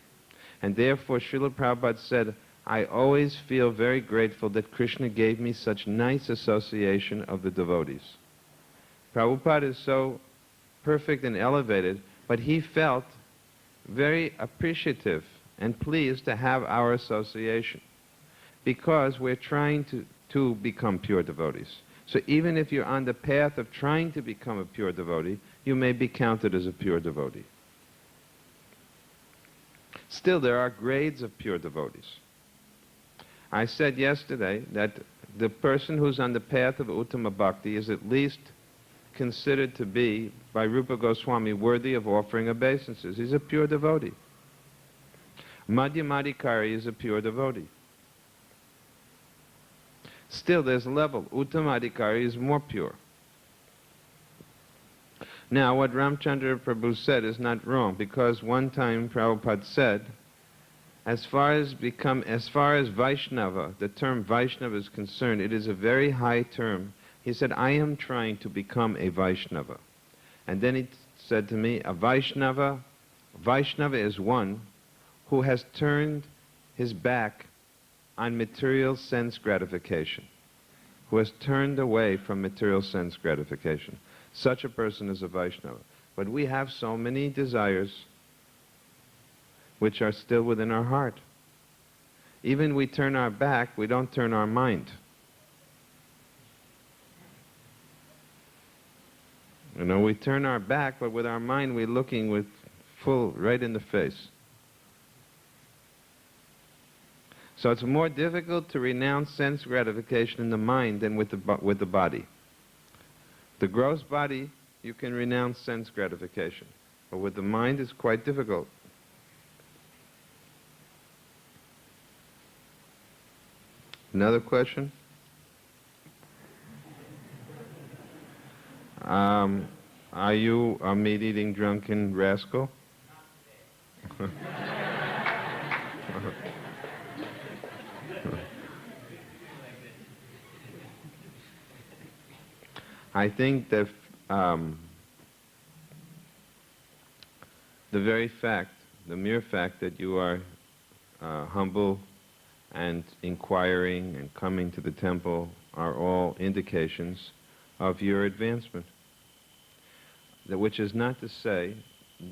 Speaker 1: And therefore Srila Prabhupada said, I always feel very grateful that Krishna gave me such nice association of the devotees. Prabhupada is so perfect and elevated, but he felt very appreciative and pleased to have our association, because we're trying to become pure devotees. So even if you're on the path of trying to become a pure devotee, you may be counted as a pure devotee. Still, there are grades of pure devotees. I said yesterday that the person who's on the path of Uttama Bhakti is at least considered to be, by Rupa Goswami, worthy of offering obeisances. He's a pure devotee. Madhyamadikari is a pure devotee. Still, there's a level. Uttamadikari is more pure. Now, what Ramchandra Prabhu said is not wrong, because one time Prabhupada said, as far as Vaishnava, the term Vaishnava is concerned, it is a very high term. He said, I am trying to become a Vaishnava. And then he said to me, Vaishnava is one who has turned his back on material sense gratification, who has turned away from material sense gratification. Such a person is a Vaishnava. But we have so many desires which are still within our heart. Even we turn our back, we don't turn our mind. You know, we turn our back, but with our mind we're looking with full, right in the face. So it's more difficult to renounce sense gratification in the mind than with the body. The gross body, you can renounce sense gratification. But with the mind, it's quite difficult. Another question? Are you a meat-eating drunken rascal? I think that the very fact, the mere fact that you are humble and inquiring and coming to the temple are all indications of your advancement. Which is not to say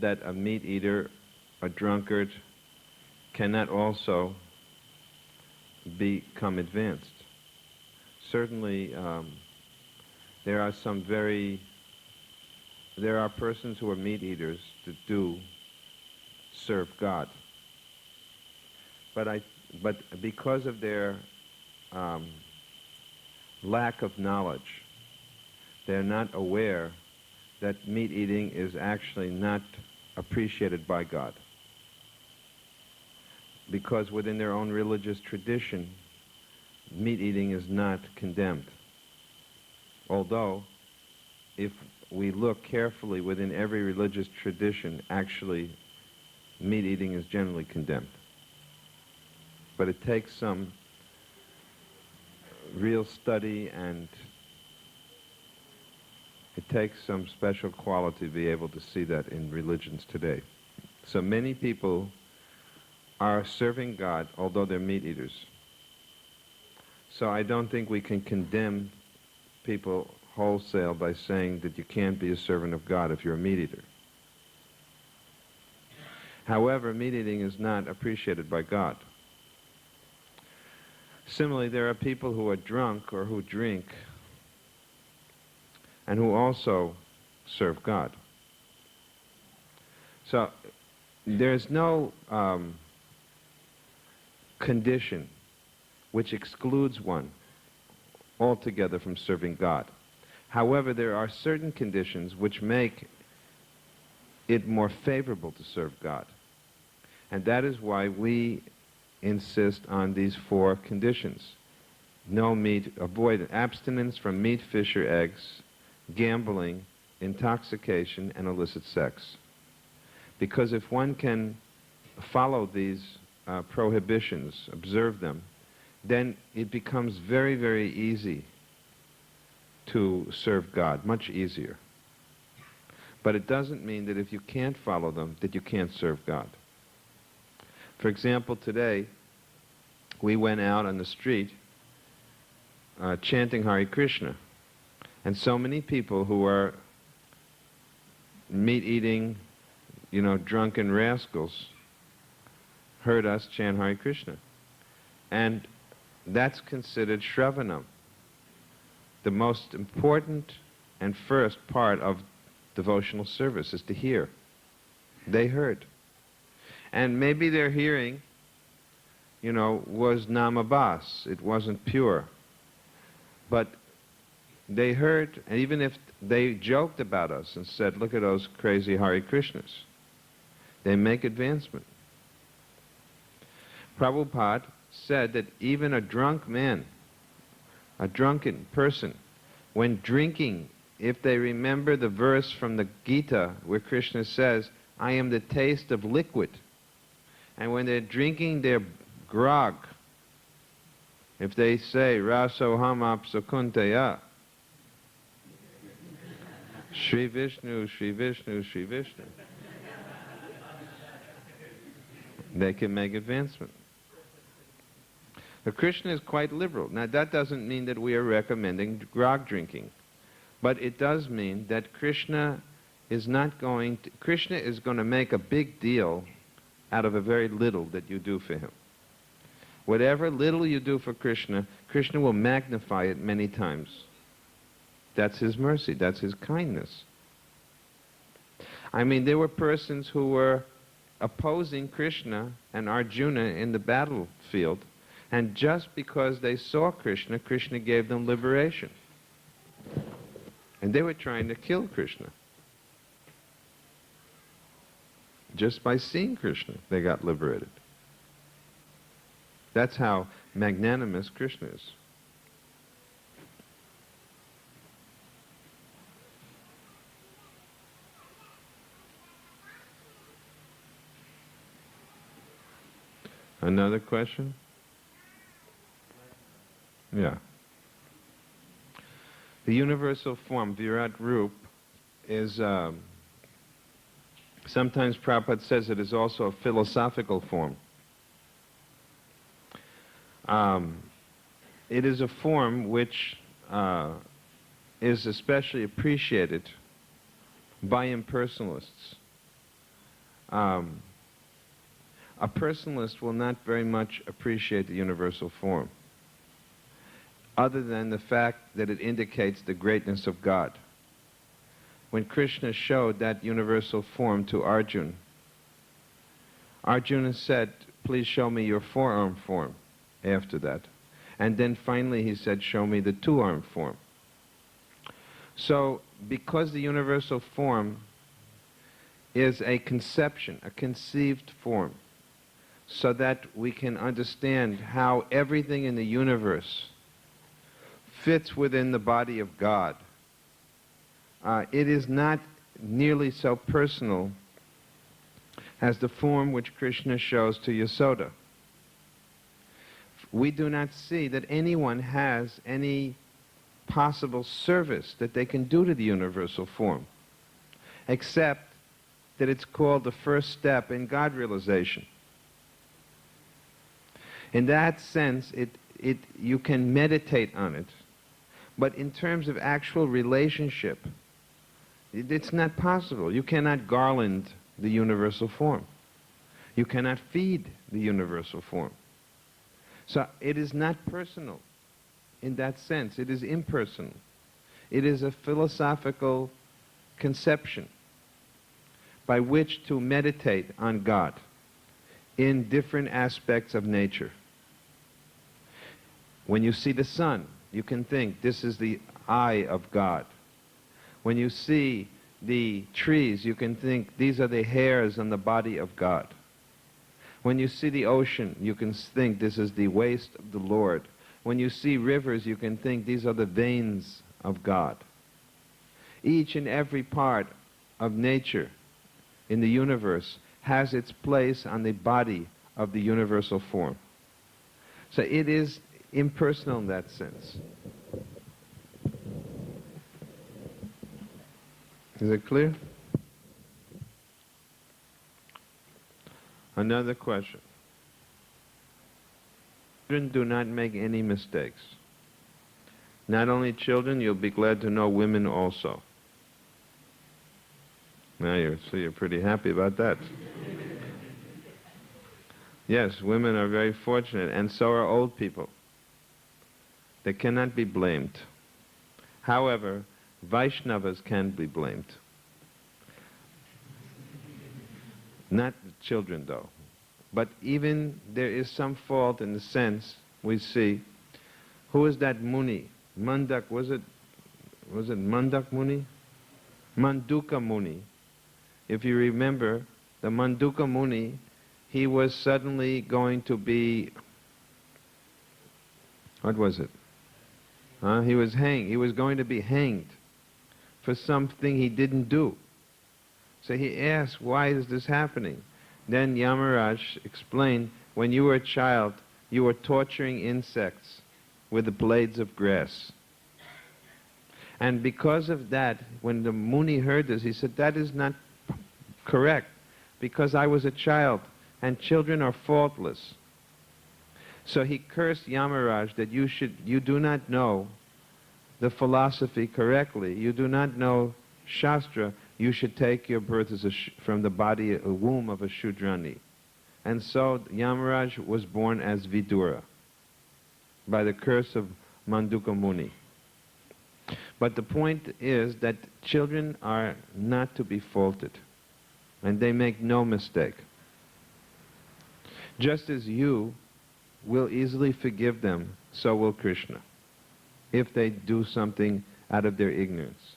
Speaker 1: that a meat eater, a drunkard, cannot also become advanced. Certainly, there are persons who are meat eaters that do serve God. But because of their lack of knowledge, they're not aware that meat eating is actually not appreciated by God. Because within their own religious tradition, meat eating is not condemned. Although, if we look carefully within every religious tradition, actually, meat eating is generally condemned. But it takes some real study and it takes some special quality to be able to see that in religions today. So many people are serving God, although they're meat eaters. So I don't think we can condemn people wholesale by saying that you can't be a servant of God if you're a meat eater. However, meat eating is not appreciated by God. Similarly, there are people who are drunk or who drink and who also serve God. So there's no condition which excludes one altogether from serving God. However, there are certain conditions which make it more favorable to serve God. And that is why we insist on these 4 conditions. No meat, avoid abstinence from meat, fish, or eggs, gambling, intoxication, and illicit sex. Because if one can follow these prohibitions, observe them, then it becomes very, very easy to serve God, much easier. But it doesn't mean that if you can't follow them, that you can't serve God. For example, today, we went out on the street chanting Hare Krishna. And so many people who are meat-eating, drunken rascals heard us chant Hare Krishna. And that's considered Shravanam. The most important and first part of devotional service is to hear. They heard. And maybe their hearing, was namabas. It wasn't pure. But they heard, and even if they joked about us and said, look at those crazy Hare Krishnas, they make advancement. Prabhupada said that even a drunk man, a drunken person, when drinking, if they remember the verse from the Gita where Krishna says, I am the taste of liquid, and when they're drinking their grog, if they say, Rasoham apsakunteya, Shri Vishnu, Shri Vishnu, Shri Vishnu. They can make advancement. But Krishna is quite liberal. Now that doesn't mean that we are recommending grog drinking, but it does mean that Krishna is going to make a big deal out of a very little that you do for him. Whatever little you do for Krishna, Krishna will magnify it many times. That's his mercy, that's his kindness. I mean, there were persons who were opposing Krishna and Arjuna in the battlefield, and just because they saw Krishna, Krishna gave them liberation. And they were trying to kill Krishna. Just by seeing Krishna, they got liberated. That's how magnanimous Krishna is. Another question? Yeah. The universal form, Virat Rup, is, sometimes Prabhupada says it is also a philosophical form. It is a form which is especially appreciated by impersonalists. A personalist will not very much appreciate the universal form, other than the fact that it indicates the greatness of God. When Krishna showed that universal form to Arjuna, Arjuna said, "Please show me your four-arm form," after that. And then finally he said, "Show me the two-arm form." So, because the universal form is a conception, a conceived form, so that we can understand how everything in the universe fits within the body of God, it is not nearly so personal as the form which Krishna shows to Yasoda. We do not see that anyone has any possible service that they can do to the universal form, except that it's called the first step in God realization. In that sense, you can meditate on it, but in terms of actual relationship, it's not possible. You cannot garland the universal form. You cannot feed the universal form. So it is not personal in that sense. It is impersonal. It is a philosophical conception by which to meditate on God in different aspects of nature. When you see the sun, you can think this is the eye of God. When you see the trees, you can think these are the hairs on the body of God. When you see the ocean, you can think this is the waist of the Lord. When you see rivers, you can think these are the veins of God. Each and every part of nature in the universe has its place on the body of the universal form. So it is impersonal in that sense. Is it clear? Another question. Children do not make any mistakes. Not only children, you'll be glad to know women also. Now you're pretty happy about that. Yes, women are very fortunate, and so are old people. They cannot be blamed. However, Vaishnavas can be blamed. Not children, though. But even there is some fault in the sense we see. Who is that Muni? Mandak, was it Mandak Muni? Manduka Muni. If you remember, the Manduka Muni, he was suddenly going to be, what was it? He was hanged. He was going to be hanged for something he didn't do. So he asked, why is this happening? Then Yamaraj explained, when you were a child, you were torturing insects with the blades of grass. And because of that, when the Muni heard this, he said, that is not correct, because I was a child, and children are faultless. So he cursed Yamaraj that you do not know the philosophy correctly. You do not know Shastra. You should take your birth as from the body, a womb of a Shudrani. And so Yamaraj was born as Vidura by the curse of Manduka Muni. But the point is that children are not to be faulted, and they make no mistake. Just as you will easily forgive them, so will Krishna, if they do something out of their ignorance.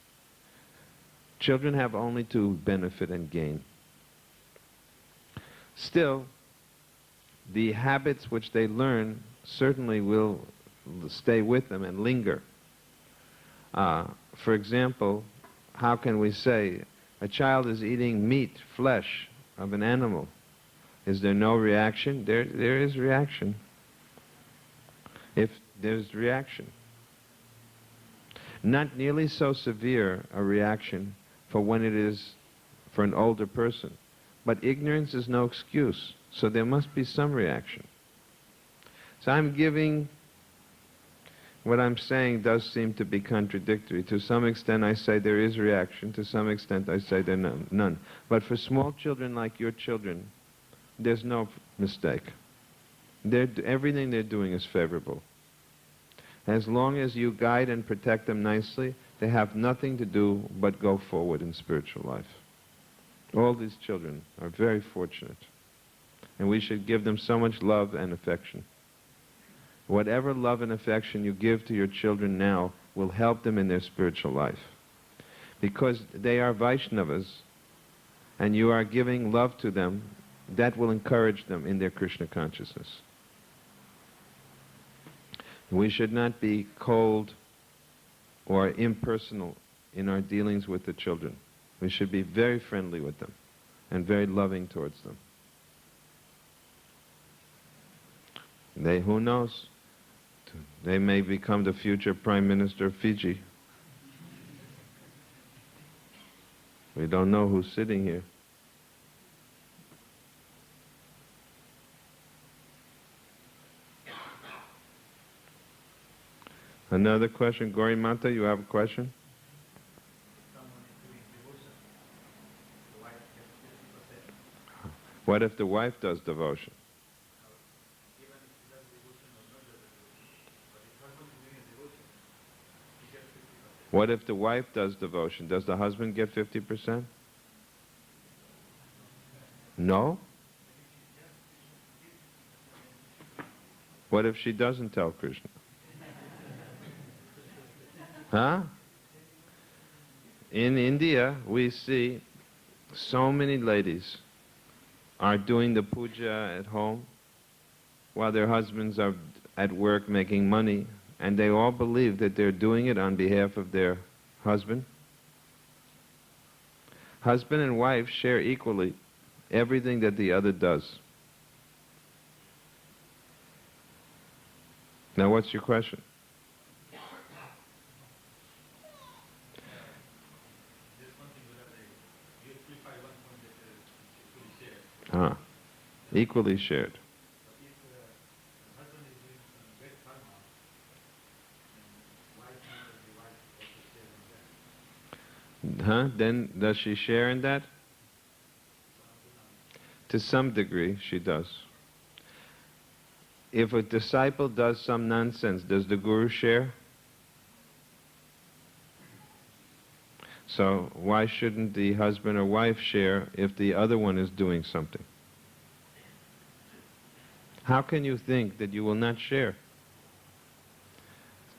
Speaker 1: Children have only to benefit and gain. Still, the habits which they learn certainly will stay with them and linger. For example, how can we say a child is eating meat, flesh of an animal? Is there no reaction? There is reaction. If there's reaction. Not nearly so severe a reaction for when it is for an older person. But ignorance is no excuse, so there must be some reaction. So I'm giving, what I'm saying does seem to be contradictory. To some extent I say there is reaction, to some extent I say there none. But for small children like your children, there's no mistake. Everything they're doing is favorable. As long as you guide and protect them nicely, they have nothing to do but go forward in spiritual life. All these children are very fortunate, and we should give them so much love and affection. Whatever love and affection you give to your children now will help them in their spiritual life. Because they are Vaishnavas, and you are giving love to them, that will encourage them in their Krishna consciousness. We should not be cold or impersonal in our dealings with the children. We should be very friendly with them and very loving towards them. Who knows? They may become the future Prime Minister of Fiji. We don't know who's sitting here. Another question. Gauri Mata, you have a question? What if the wife does devotion? What if the wife does devotion? Does the husband get 50%? No? What if she doesn't tell Krishna? Huh? In India, we see so many ladies are doing the puja at home while their husbands are at work making money, and they all believe that they're doing it on behalf of their husband. Husband and wife share equally everything that the other does. Now, what's your question? Equally shared. Then does she share in that? To some degree, she does. If a disciple does some nonsense, does the guru share? So why shouldn't the husband or wife share if the other one is doing something? How can you think that you will not share?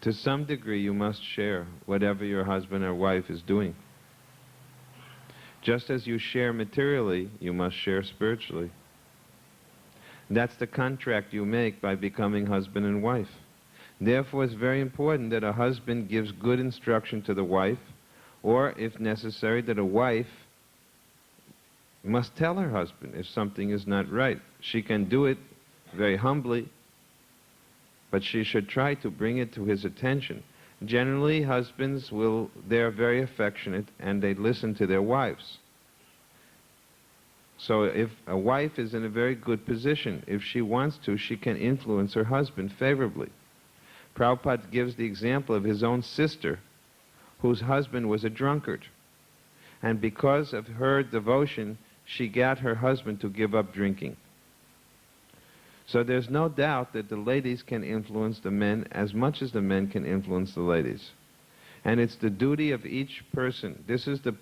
Speaker 1: To some degree you must share whatever your husband or wife is doing. Just as you share materially, you must share spiritually. That's the contract you make by becoming husband and wife. Therefore, it's very important that a husband gives good instruction to the wife, or, if necessary, that a wife must tell her husband if something is not right. She can do it very humbly, but she should try to bring it to his attention. Generally, husbands they're very affectionate and they listen to their wives. So if a wife is in a very good position, if she wants to, she can influence her husband favorably. Prabhupada gives the example of his own sister, whose husband was a drunkard. And because of her devotion, she got her husband to give up drinking. So there's no doubt that the ladies can influence the men as much as the men can influence the ladies. And it's the duty of each person. This is the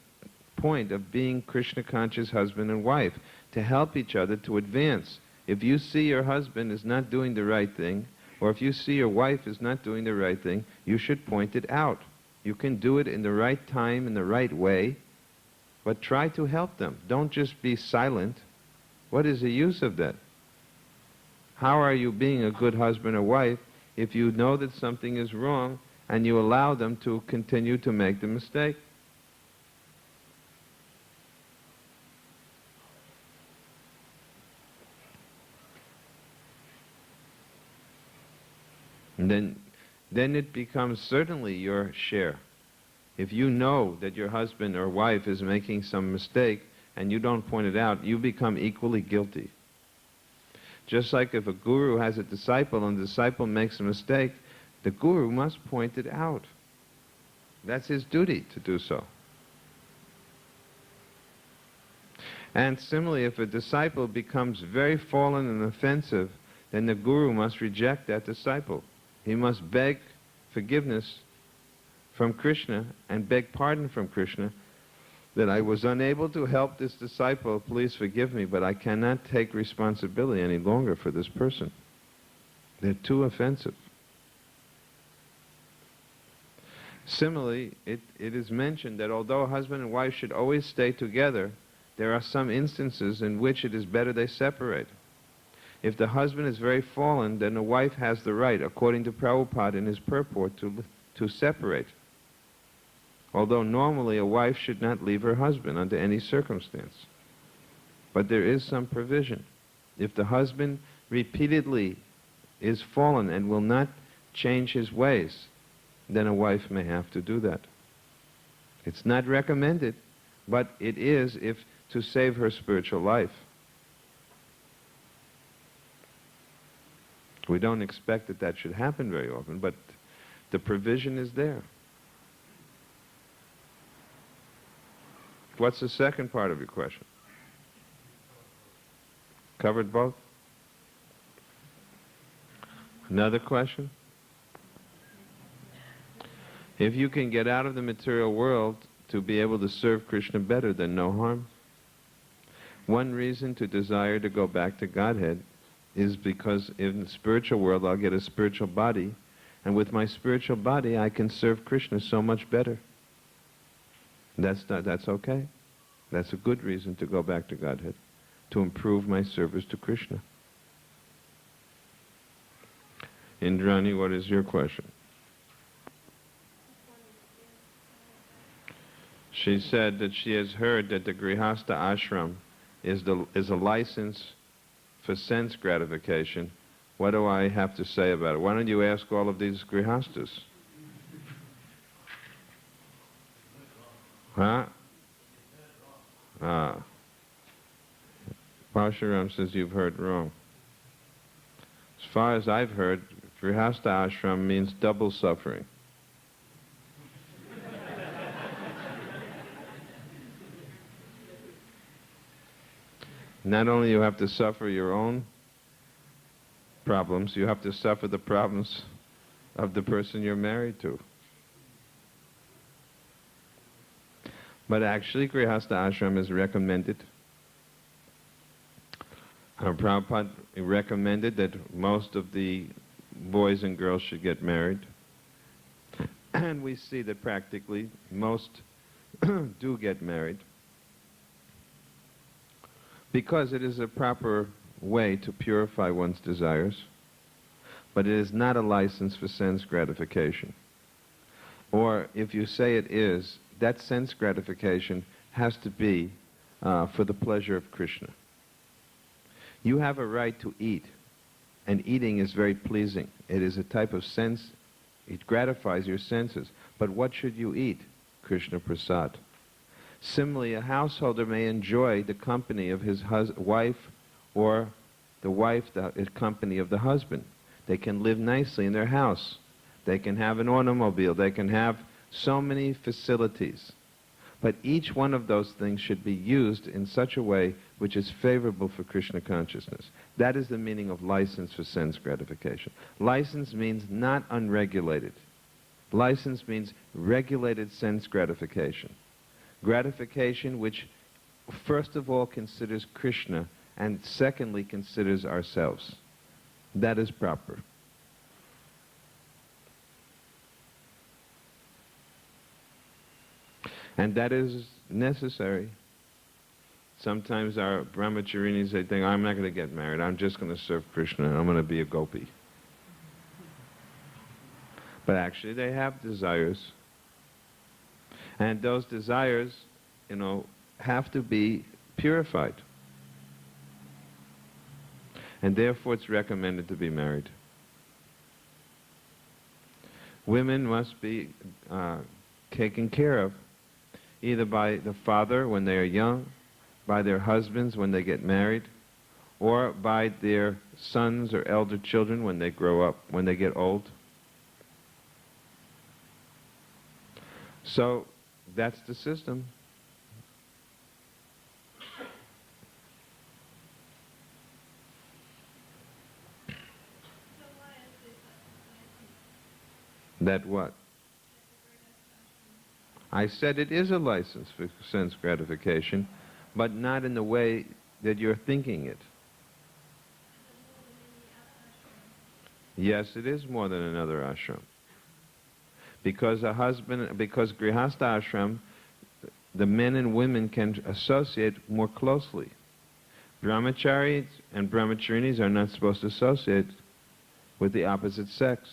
Speaker 1: point of being Krishna-conscious husband and wife, to help each other to advance. If you see your husband is not doing the right thing, or if you see your wife is not doing the right thing, you should point it out. You can do it in the right time, in the right way, but try to help them. Don't just be silent. What is the use of that? How are you being a good husband or wife if you know that something is wrong and you allow them to continue to make the mistake? And then it becomes certainly your share. If you know that your husband or wife is making some mistake and you don't point it out, you become equally guilty. Just like if a guru has a disciple and the disciple makes a mistake, the guru must point it out. That's his duty to do so. And similarly, if a disciple becomes very fallen and offensive, then the guru must reject that disciple. He must beg forgiveness from Krishna and beg pardon from Krishna that I was unable to help this disciple, please forgive me, but I cannot take responsibility any longer for this person. They're too offensive. Similarly, it is mentioned that although husband and wife should always stay together, there are some instances in which it is better they separate. If the husband is very fallen, then the wife has the right, according to Prabhupada in his purport, to separate. Although normally a wife should not leave her husband under any circumstance. But there is some provision. If the husband repeatedly is fallen and will not change his ways, then a wife may have to do that. It's not recommended, but it is if to save her spiritual life. We don't expect that that should happen very often, but the provision is there. What's the second part of your question? Covered both? Another question? If you can get out of the material world to be able to serve Krishna better, then no harm. One reason to desire to go back to Godhead is because in the spiritual world I'll get a spiritual body, and with my spiritual body I can serve Krishna so much better. That's okay. That's a good reason to go back to Godhead, to improve my service to Krishna. Indrani, what is your question? She said that she has heard that the Grihastha ashram is a license for sense gratification. What do I have to say about it? Why don't you ask all of these Grihasthas? Huh? Parshuram says you've heard wrong. As far as I've heard, Grihastha ashram means double suffering. Not only you have to suffer your own problems, you have to suffer the problems of the person you're married to. But actually, Grihastha ashram is recommended. Prabhupada recommended that most of the boys and girls should get married. And we see that practically most do get married, because it is a proper way to purify one's desires, but it is not a license for sense gratification. Or if you say it is, that sense gratification has to be for the pleasure of Krishna. You have a right to eat, and eating is very pleasing. It is a type of sense It gratifies your senses. But what should you eat? Krishna Prasad. Similarly, a householder may enjoy the company of his wife, or the wife the company of the husband. They can live nicely in their house. They can have an automobile. They can have so many facilities. But each one of those things should be used in such a way which is favorable for Krishna consciousness. That is the meaning of license for sense gratification. License means not unregulated. License means regulated sense gratification. Gratification which first of all considers Krishna and secondly considers ourselves. That is proper. And that is necessary. Sometimes our brahmacharinis, they think, I'm not going to get married, I'm just going to serve Krishna, and I'm going to be a gopi. But actually they have desires. And those desires, have to be purified. And therefore it's recommended to be married. Women must be taken care of, either by the father when they are young, by their husbands when they get married, or by their sons or elder children when they grow up, when they get old. So that's the system. That what? I said it is a license for sense gratification, but not in the way that you're thinking it. Yes, it is more than another ashram. Because because Grihastha ashram, the men and women can associate more closely. Brahmacharis and brahmacharinis are not supposed to associate with the opposite sex.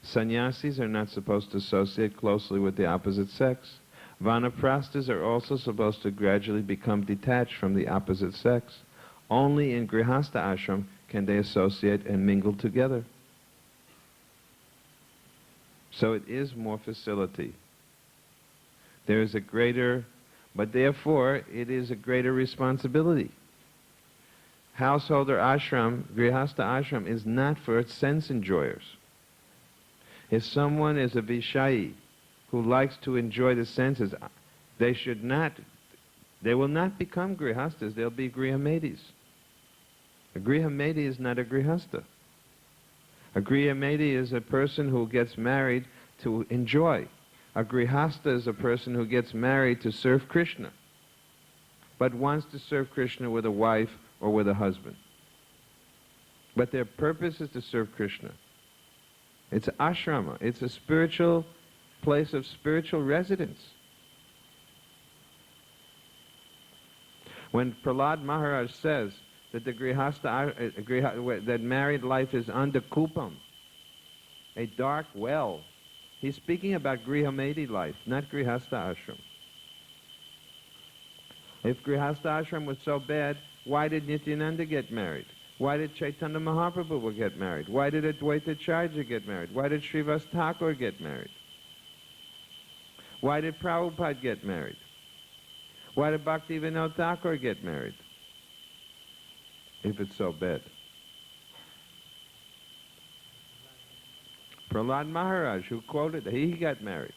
Speaker 1: Sannyasis are not supposed to associate closely with the opposite sex. Vanaprasthas are also supposed to gradually become detached from the opposite sex. Only in Grihastha ashram can they associate and mingle together. So it is more facility. There is a greater, but therefore it is a greater responsibility. Householder ashram, Grihastha ashram, is not for sense enjoyers. If someone is a Vishayi who likes to enjoy the senses, they will not become Grihasthas, they'll be Grihamedis. A Grihamedi is not a Grihastha. A Grihamedi is a person who gets married to enjoy. A Grihastha is a person who gets married to serve Krishna, but wants to serve Krishna with a wife or with a husband. But their purpose is to serve Krishna. It's ashrama. It's a spiritual place of spiritual residence. When Prahlad Maharaj says that the that married life is under kupam, a dark well, he's speaking about Grihamedi life, not Grihastha ashram. If Grihastha ashram was so bad, why did Nityananda get married? Why did Chaitanya Mahaprabhu get married? Why did Advaita Acharya get married? Why did Srivas Thakur get married? Why did Prabhupada get married? Why did Bhaktivinoda Thakur get married? If it's so bad. Prahlad Maharaj, who quoted, he got married.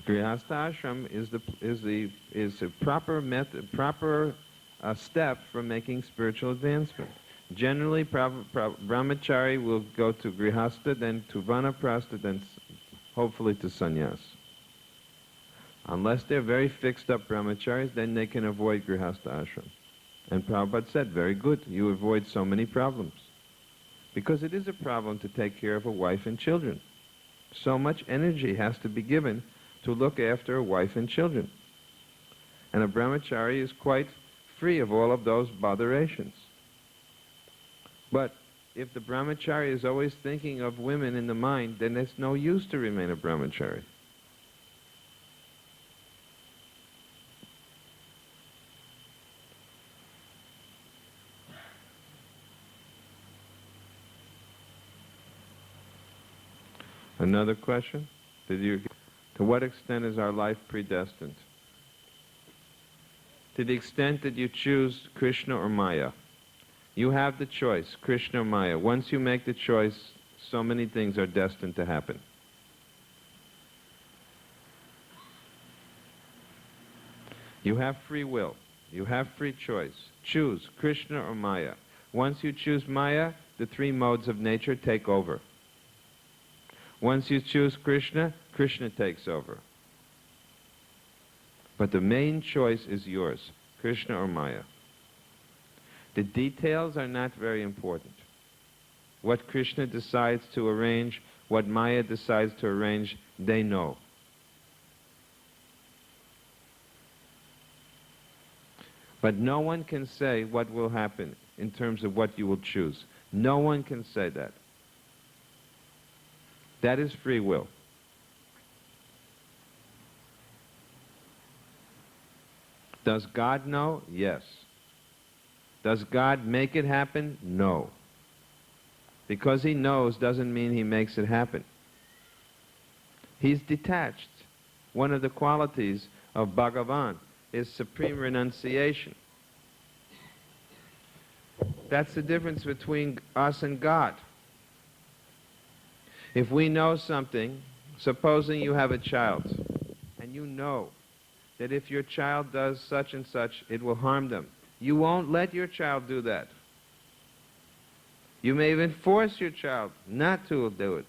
Speaker 1: Grihastha ashram is a proper method, step for making spiritual advancement. Generally, brahmachari will go to Grihastha, then to Vanaprastha, then hopefully to sannyas. Unless they're very fixed up brahmacharis, then they can avoid Grihastha ashram. And Prabhupada said, very good, you avoid so many problems. Because it is a problem to take care of a wife and children. So much energy has to be given to look after a wife and children. And a brahmachari is quite free of all of those botherations. But if the brahmachari is always thinking of women in the mind, then it's no use to remain a brahmachari. Another question? To what extent is our life predestined? To the extent that you choose Krishna or Maya. You have the choice, Krishna or Maya. Once you make the choice, so many things are destined to happen. You have free will. You have free choice. Choose Krishna or Maya. Once you choose Maya, the three modes of nature take over. Once you choose Krishna, Krishna takes over. But the main choice is yours, Krishna or Maya. The details are not very important. What Krishna decides to arrange, what Maya decides to arrange, they know. But no one can say what will happen in terms of what you will choose. No one can say that. That is free will. Does God know? Yes. Does God make it happen? No. Because he knows doesn't mean he makes it happen. He's detached. One of the qualities of Bhagavan is supreme renunciation. That's the difference between us and God. If we know something, supposing you have a child, and you know that if your child does such and such, it will harm them, you won't let your child do that. You may even force your child not to do it.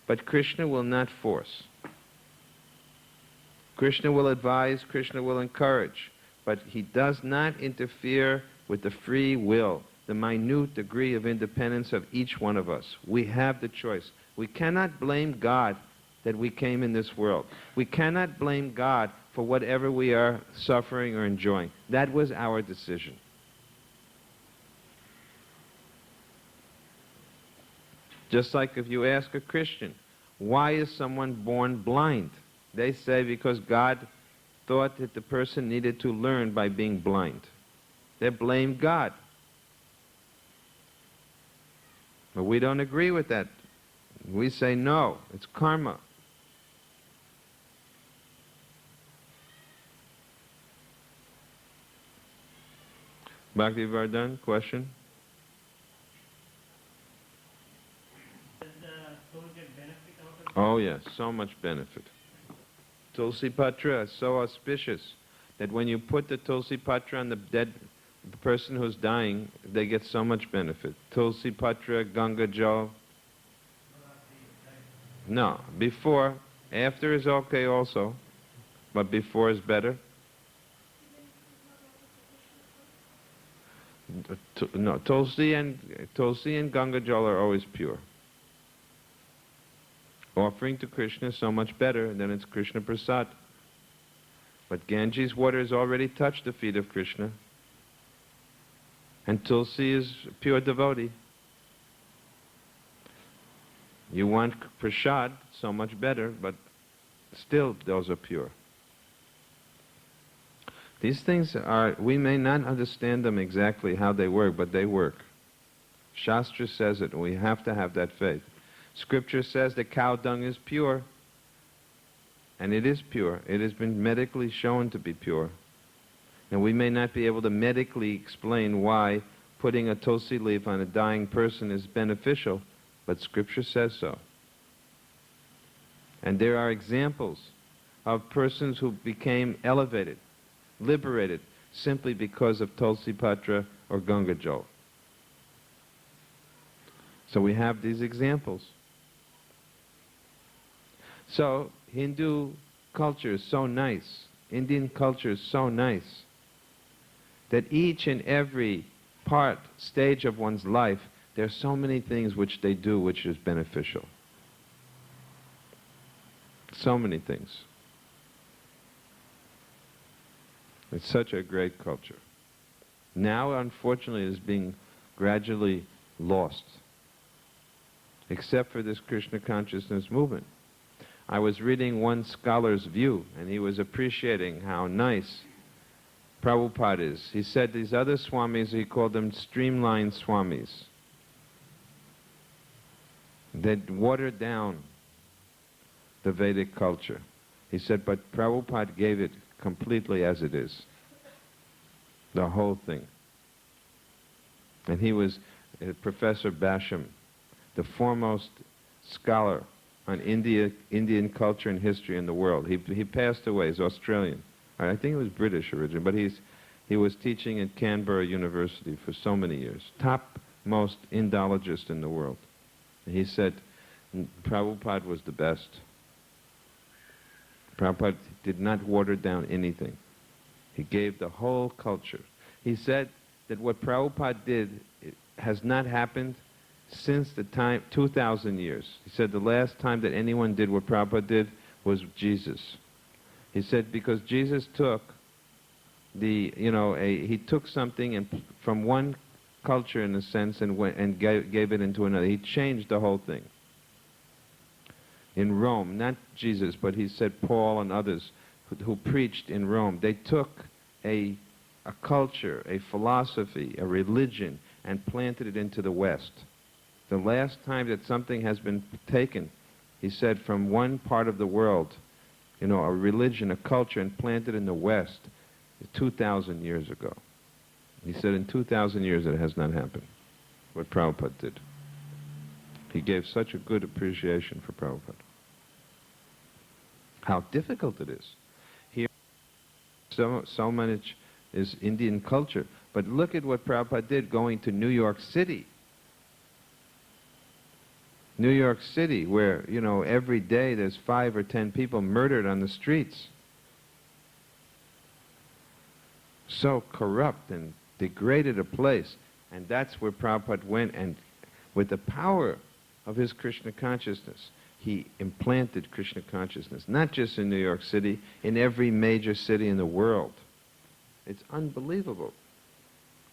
Speaker 1: But Krishna will not force. Krishna will advise, Krishna will encourage, but he does not interfere with the free will, the minute degree of independence of each one of us. We have the choice. We cannot blame God that we came in this world. We cannot blame God for whatever we are suffering or enjoying. That was our decision. Just like if you ask a Christian, why is someone born blind? They say because God thought that the person needed to learn by being blind. They blame God. But we don't agree with that. We say no, it's karma. Bhakti Vardhan, question?
Speaker 2: Does the soul get benefit out of it?
Speaker 1: Oh yes, so much benefit. Tulsi Patra is so auspicious that when you put the Tulsi Patra on the dead person who's dying, they get so much benefit. Tulsi Patra, Ganga Jal. No, before, after is okay also, but before is better. No, Tulsi and Ganga Jal are always pure. Offering to Krishna is so much better, and then it's Krishna Prasad. But Ganges water has already touched the feet of Krishna. And Tulsi is pure devotee. You want Prasad, so much better, but still those are pure. These things are, we may not understand them exactly how they work, but they work. Shastra says it, and we have to have that faith. Scripture says that cow dung is pure, and it is pure. It has been medically shown to be pure. And we may not be able to medically explain why putting a tulsi leaf on a dying person is beneficial, but Scripture says so. And there are examples of persons who became elevated, liberated, simply because of Tulsi Patra or Ganga Jal. So we have these examples. So Hindu culture is so nice, Indian culture is so nice, that each and every stage of one's life, there are so many things which they do which is beneficial. So many things. It's such a great culture. Now, unfortunately, it is being gradually lost, except for this Krishna consciousness movement. I was reading one scholar's view, and he was appreciating how nice Prabhupada is. He said these other swamis, he called them streamlined swamis. They'd watered down the Vedic culture. He said, but Prabhupada gave it completely as it is. The whole thing. And he was Professor Basham, the foremost scholar on Indian culture and history in the world. He passed away. He's Australian. I think he was British originally, but he was teaching at Canberra University for so many years. Topmost Indologist in the world. And he said Prabhupada was the best. Prabhupada did not water down anything. He gave the whole culture. He said that what Prabhupada did has not happened since the time, 2,000 years. He said the last time that anyone did what Prabhupada did was Jesus. He said because Jesus took he took something from one culture in a sense and gave it into another. He changed the whole thing. In Rome, not Jesus, but he said Paul and others who preached in Rome, they took a culture, a philosophy, a religion, and planted it into the West. The last time that something has been taken, he said, from one part of the world, a religion, a culture, and planted in the West, 2,000 years ago. He said in 2,000 years it has not happened, what Prabhupada did. He gave such a good appreciation for Prabhupada. How difficult it is. Here, so much is Indian culture. But look at what Prabhupada did going to New York City. New York City, where, every day there's 5 or 10 people murdered on the streets. So corrupt and degraded a place. And that's where Prabhupada went, and with the power of his Krishna consciousness, he implanted Krishna consciousness, not just in New York City, in every major city in the world. It's unbelievable.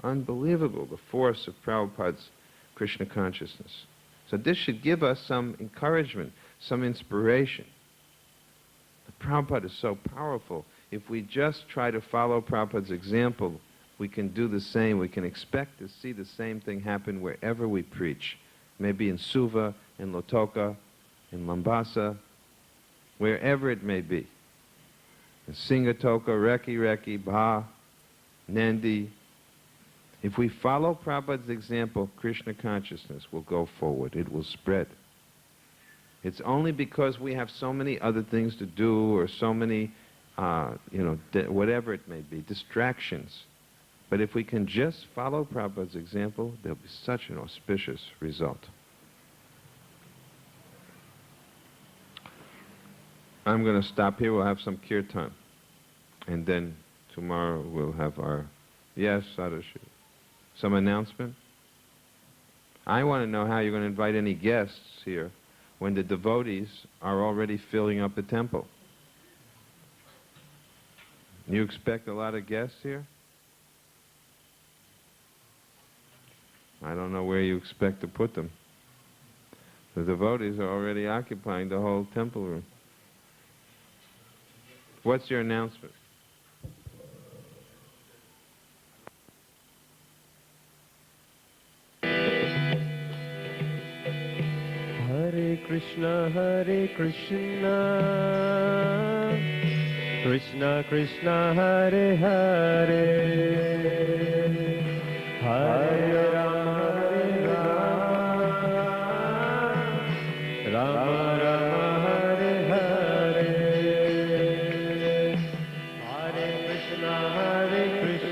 Speaker 1: Unbelievable, the force of Prabhupada's Krishna consciousness. So this should give us some encouragement, some inspiration. The Prabhupada is so powerful. If we just try to follow Prabhupada's example, we can do the same. We can expect to see the same thing happen wherever we preach. Maybe in Suva, in Lotoka, in Mombasa, wherever it may be. In Singatoka, Reki, Bha, Nandi. If we follow Prabhupada's example, Krishna consciousness will go forward. It will spread. It's only because we have so many other things to do, or so many, whatever it may be, distractions. But if we can just follow Prabhupada's example, there'll be such an auspicious result. I'm going to stop here. We'll have some kirtan. And then tomorrow we'll have our... Yes, Sadashi. Some announcement? I want to know how you're going to invite any guests here when the devotees are already filling up the temple. You expect a lot of guests here? I don't know where you expect to put them. The devotees are already occupying the whole temple room. What's your announcement?
Speaker 3: Hare Krishna, Krishna Krishna, Hare Hare, Hare Rama, Rama Rama, Hare Hare, Hare Krishna,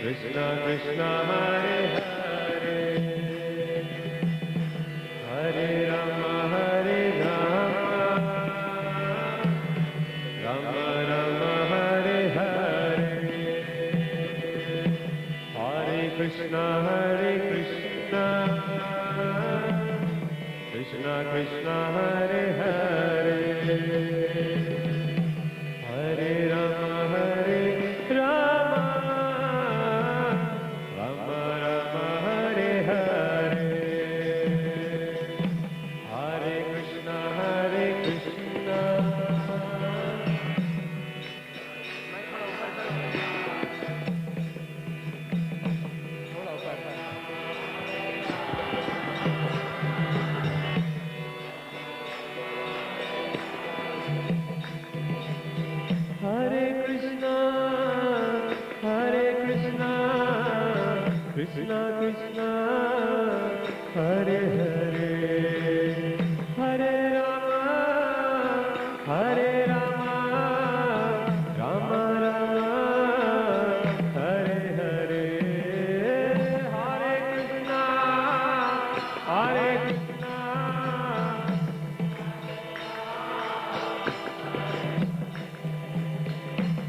Speaker 3: Krishna Krishna, Hare Hare, Hare Rama, Rama Rama, Hare Hare, Hare Krishna, Krishna Krishna, Hare Hare, Hare Rama, Rama Rama, Hare Hare, Hare Krishna, Krishna Krishna, Hare Hare, Hare Rama, Hare Rama, Rama Rama, Hare Hare, Hare Krishna, Hare Krishna.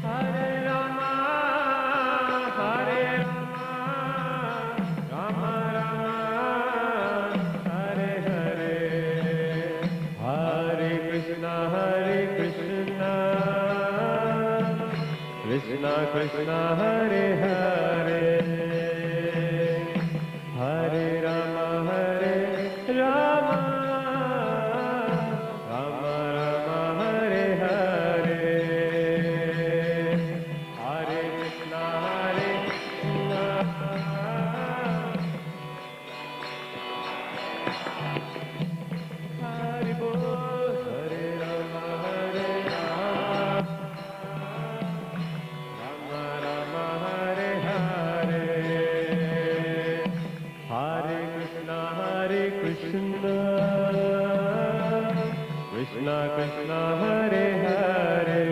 Speaker 3: Hare Rama, Hare Rama, Rama Rama, Hare Hare, Hare Krishna, Krishna Krishna, Hare Hare, Hare Rama, Rama Rama, Hare Hare, Hare Krishna, Hare Bol, Hare Rama, Rama Rama, Hare Hare, Hare Krishna, Krishna Krishna, Hare Hare,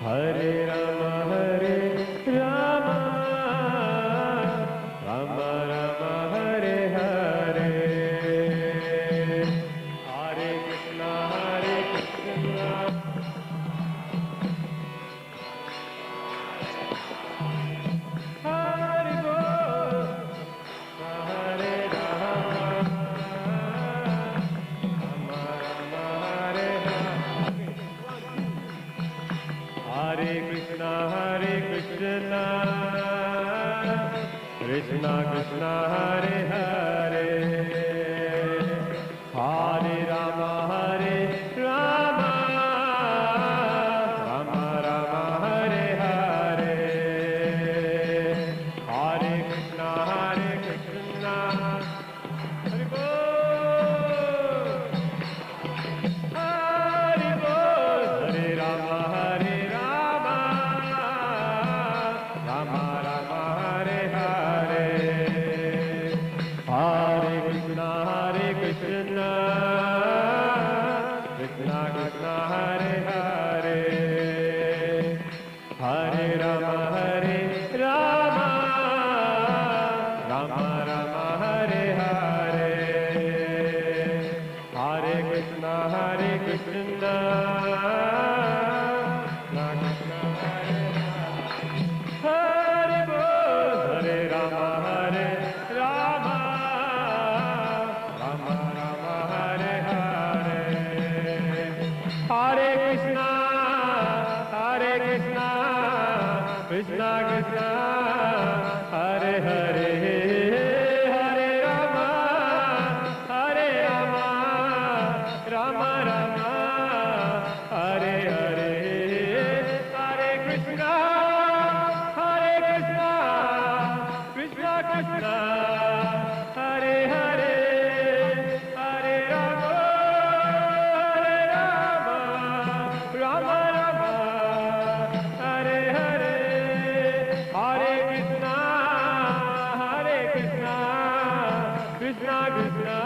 Speaker 3: Hare Rama, Rama Rama, Hare Hare, Hare Krishna, Hare Bol, Hare Rama, Rama Rama, Hare Hare, Hare Krishna, Krishna Krishna, Hare Hare, Hare Rama, Rama Rama, Hare Hare, Hare Krishna, Hare Bol, Hare Bol, Hare Rama, Rama Rama, Hare Hare, Hare Krishna, Krishna Krishna, Hare Hare, Hare Rama, Rama Rama, Hare Hare, Hare Krishna, Krishna Krishna, Hare Bol, Hare Rama, Rama Rama, Hare Hare, Hare Krishna, Krishna Krishna, Hare Hare, Hare Rama, Rama Rama, Hare Hare, Hare Krishna, Krishna Krishna, Hare Hare, Hare Rama, Rama Rama, Hare Hare, Hare Krishna, Krishna Krishna,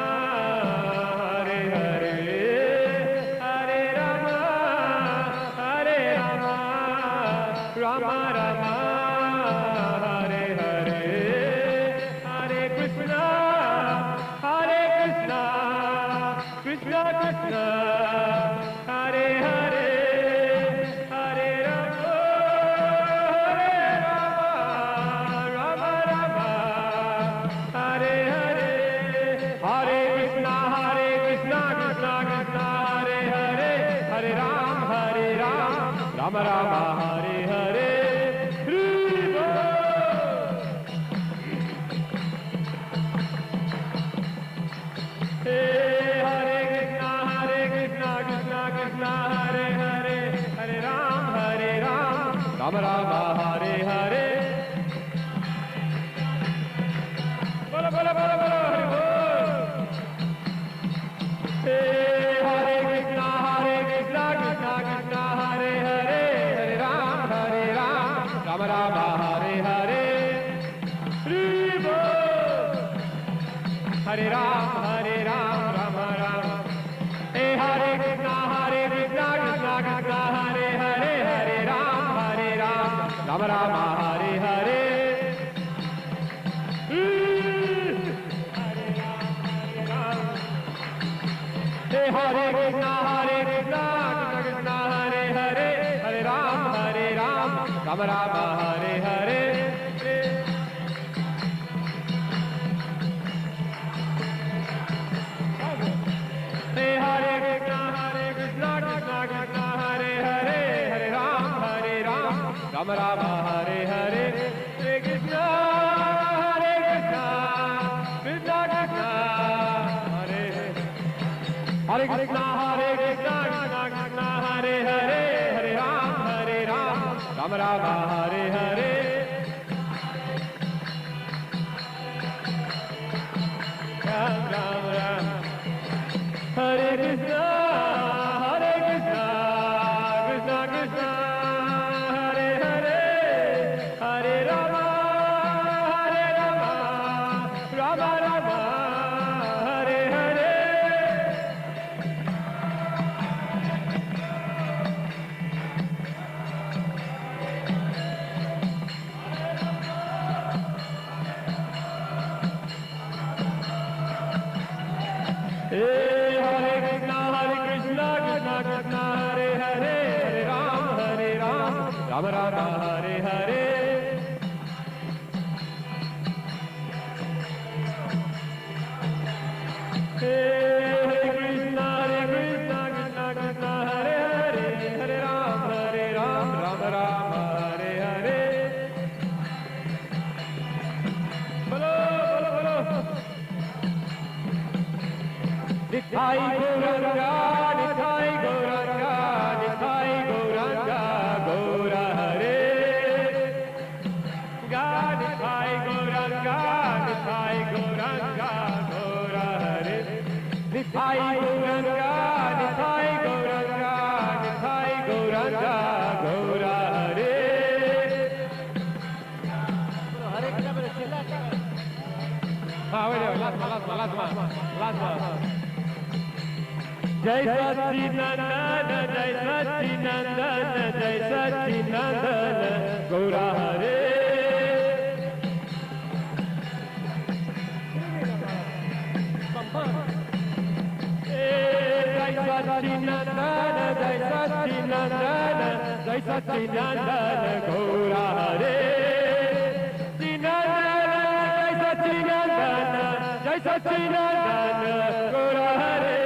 Speaker 3: Hare Hare, Hare Rama, Rama Rama, Hare Hare, Hare Krishna, Krishna Krishna, Hare Hare, Hare Rama, Rama Rama, Hare Hare, Hare Krishna, Krishna Krishna, Hare Hare, Hare Rama, Rama Rama, Hare Hare, Hare Krishna, Krishna Krishna, Hare Hare, Hare Rama, Rama Rama, Hare Hare. Bola, bola, bola, bola, Hare Bol. Hare Krishna, Krishna Krishna, Hare Hare, Hare Rama, Rama Rama, Hare Hare. Hare Ram, Rama Rama. Hey, Hare Krishna, Krishna Krishna, Hare Hare, Hare Ram, Rama Rama, Hare Hare. Hey, Hare Krishna, Krishna Krishna, Hare Hare, Hare Ram, Rama Rama, Hare Hare. Hey, Hare Krishna, Krishna Krishna, Hare Hare, Hare Ram, Rama Rama, Hare Hare. Hare Krishna, Krishna Krishna, Hare Hare. Hare Krishna, Krishna Krishna, Hare Hare, Hare Ram, Rama Rama, Hare Hare. Ram Ram Ram. Hare Krishna, Krishna Krishna, Hare Hare, Hare Rama, Rama Rama, Hare Hare. Hey, Hare Krishna, Krishna Krishna, Hare Hare, Hare Ram, Rama Rama, Hare Hare. Hey, Hare Krishna, Krishna Krishna, Hare Hare, Hare Ram, Rama Rama, Hare Hare. Bolo, bolo, bolo. Nithai Gauranga, Nithai Gauranga, Nithai Gauranga, Gaura Hare. Nithai Gauranga, Nithai Gauranga, Gaura Hare. Nithai Gauranga, Nithai Gauranga, Nithai Gauranga, Gaura Hare. Hare Krishna, mere chela ka. Wait, last one. Jai Satchinandana, Jai Satchinandana, Jai Satchinandana, Gaura Hare. Jai Satchinandana, Jai Satchinandana, Jai Satchinandana, Gaura Hare. Jai Satchinandana, Gaura Hare.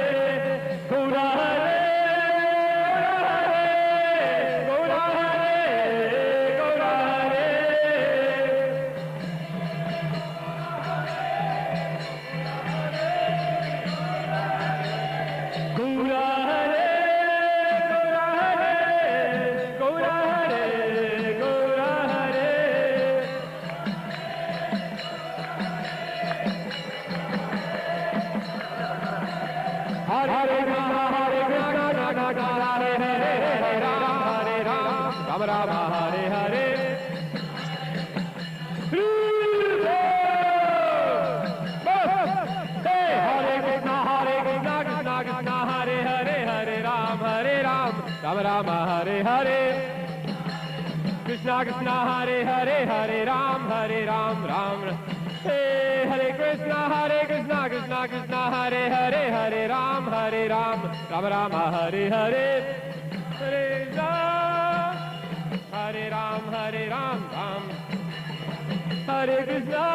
Speaker 3: Gaura Hare, Gaura Hare, Gaura Hare. Gaura Hare, Gaura Hare, Gaura Hare. Hare Krishna, Hare Hare, Hare Ram, Rama Rama, Hare Hare. Hey, Hare Krishna, Krishna Krishna, Hare Hare, Hare Ram, Rama Rama, Hare Hare. Krishna Krishna, Hare Hare, Hare Ram, Ram Ram. Hey, Hare Krishna, Krishna Krishna, Hare Hare, Hare Ram, Rama Rama, Hare Hare. Hare Ram, Hare Ram, Ram. Hare Krishna,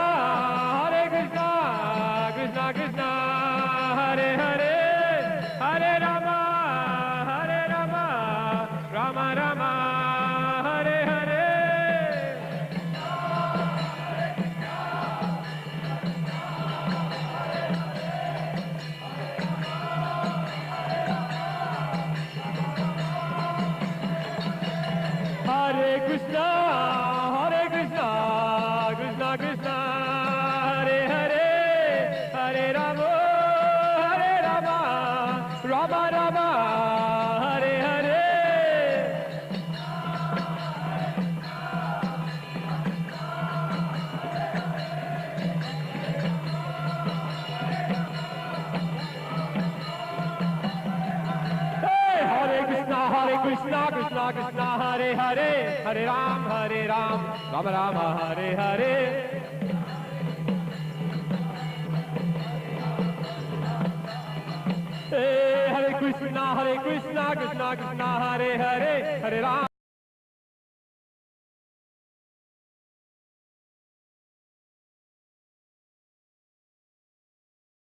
Speaker 3: Krishna Krishna, Hare Hare, Hare Rama, Rama Rama, Hare Hare. Hare Krishna, Krishna Krishna, Hare Hare, Hare Rama, Krishna, Krishna Krishna, Hare Hare, Hare Ram, Ram Rama, Hare Hare. Hare Krishna, Krishna Krishna, Hare Hare, Hare Ram.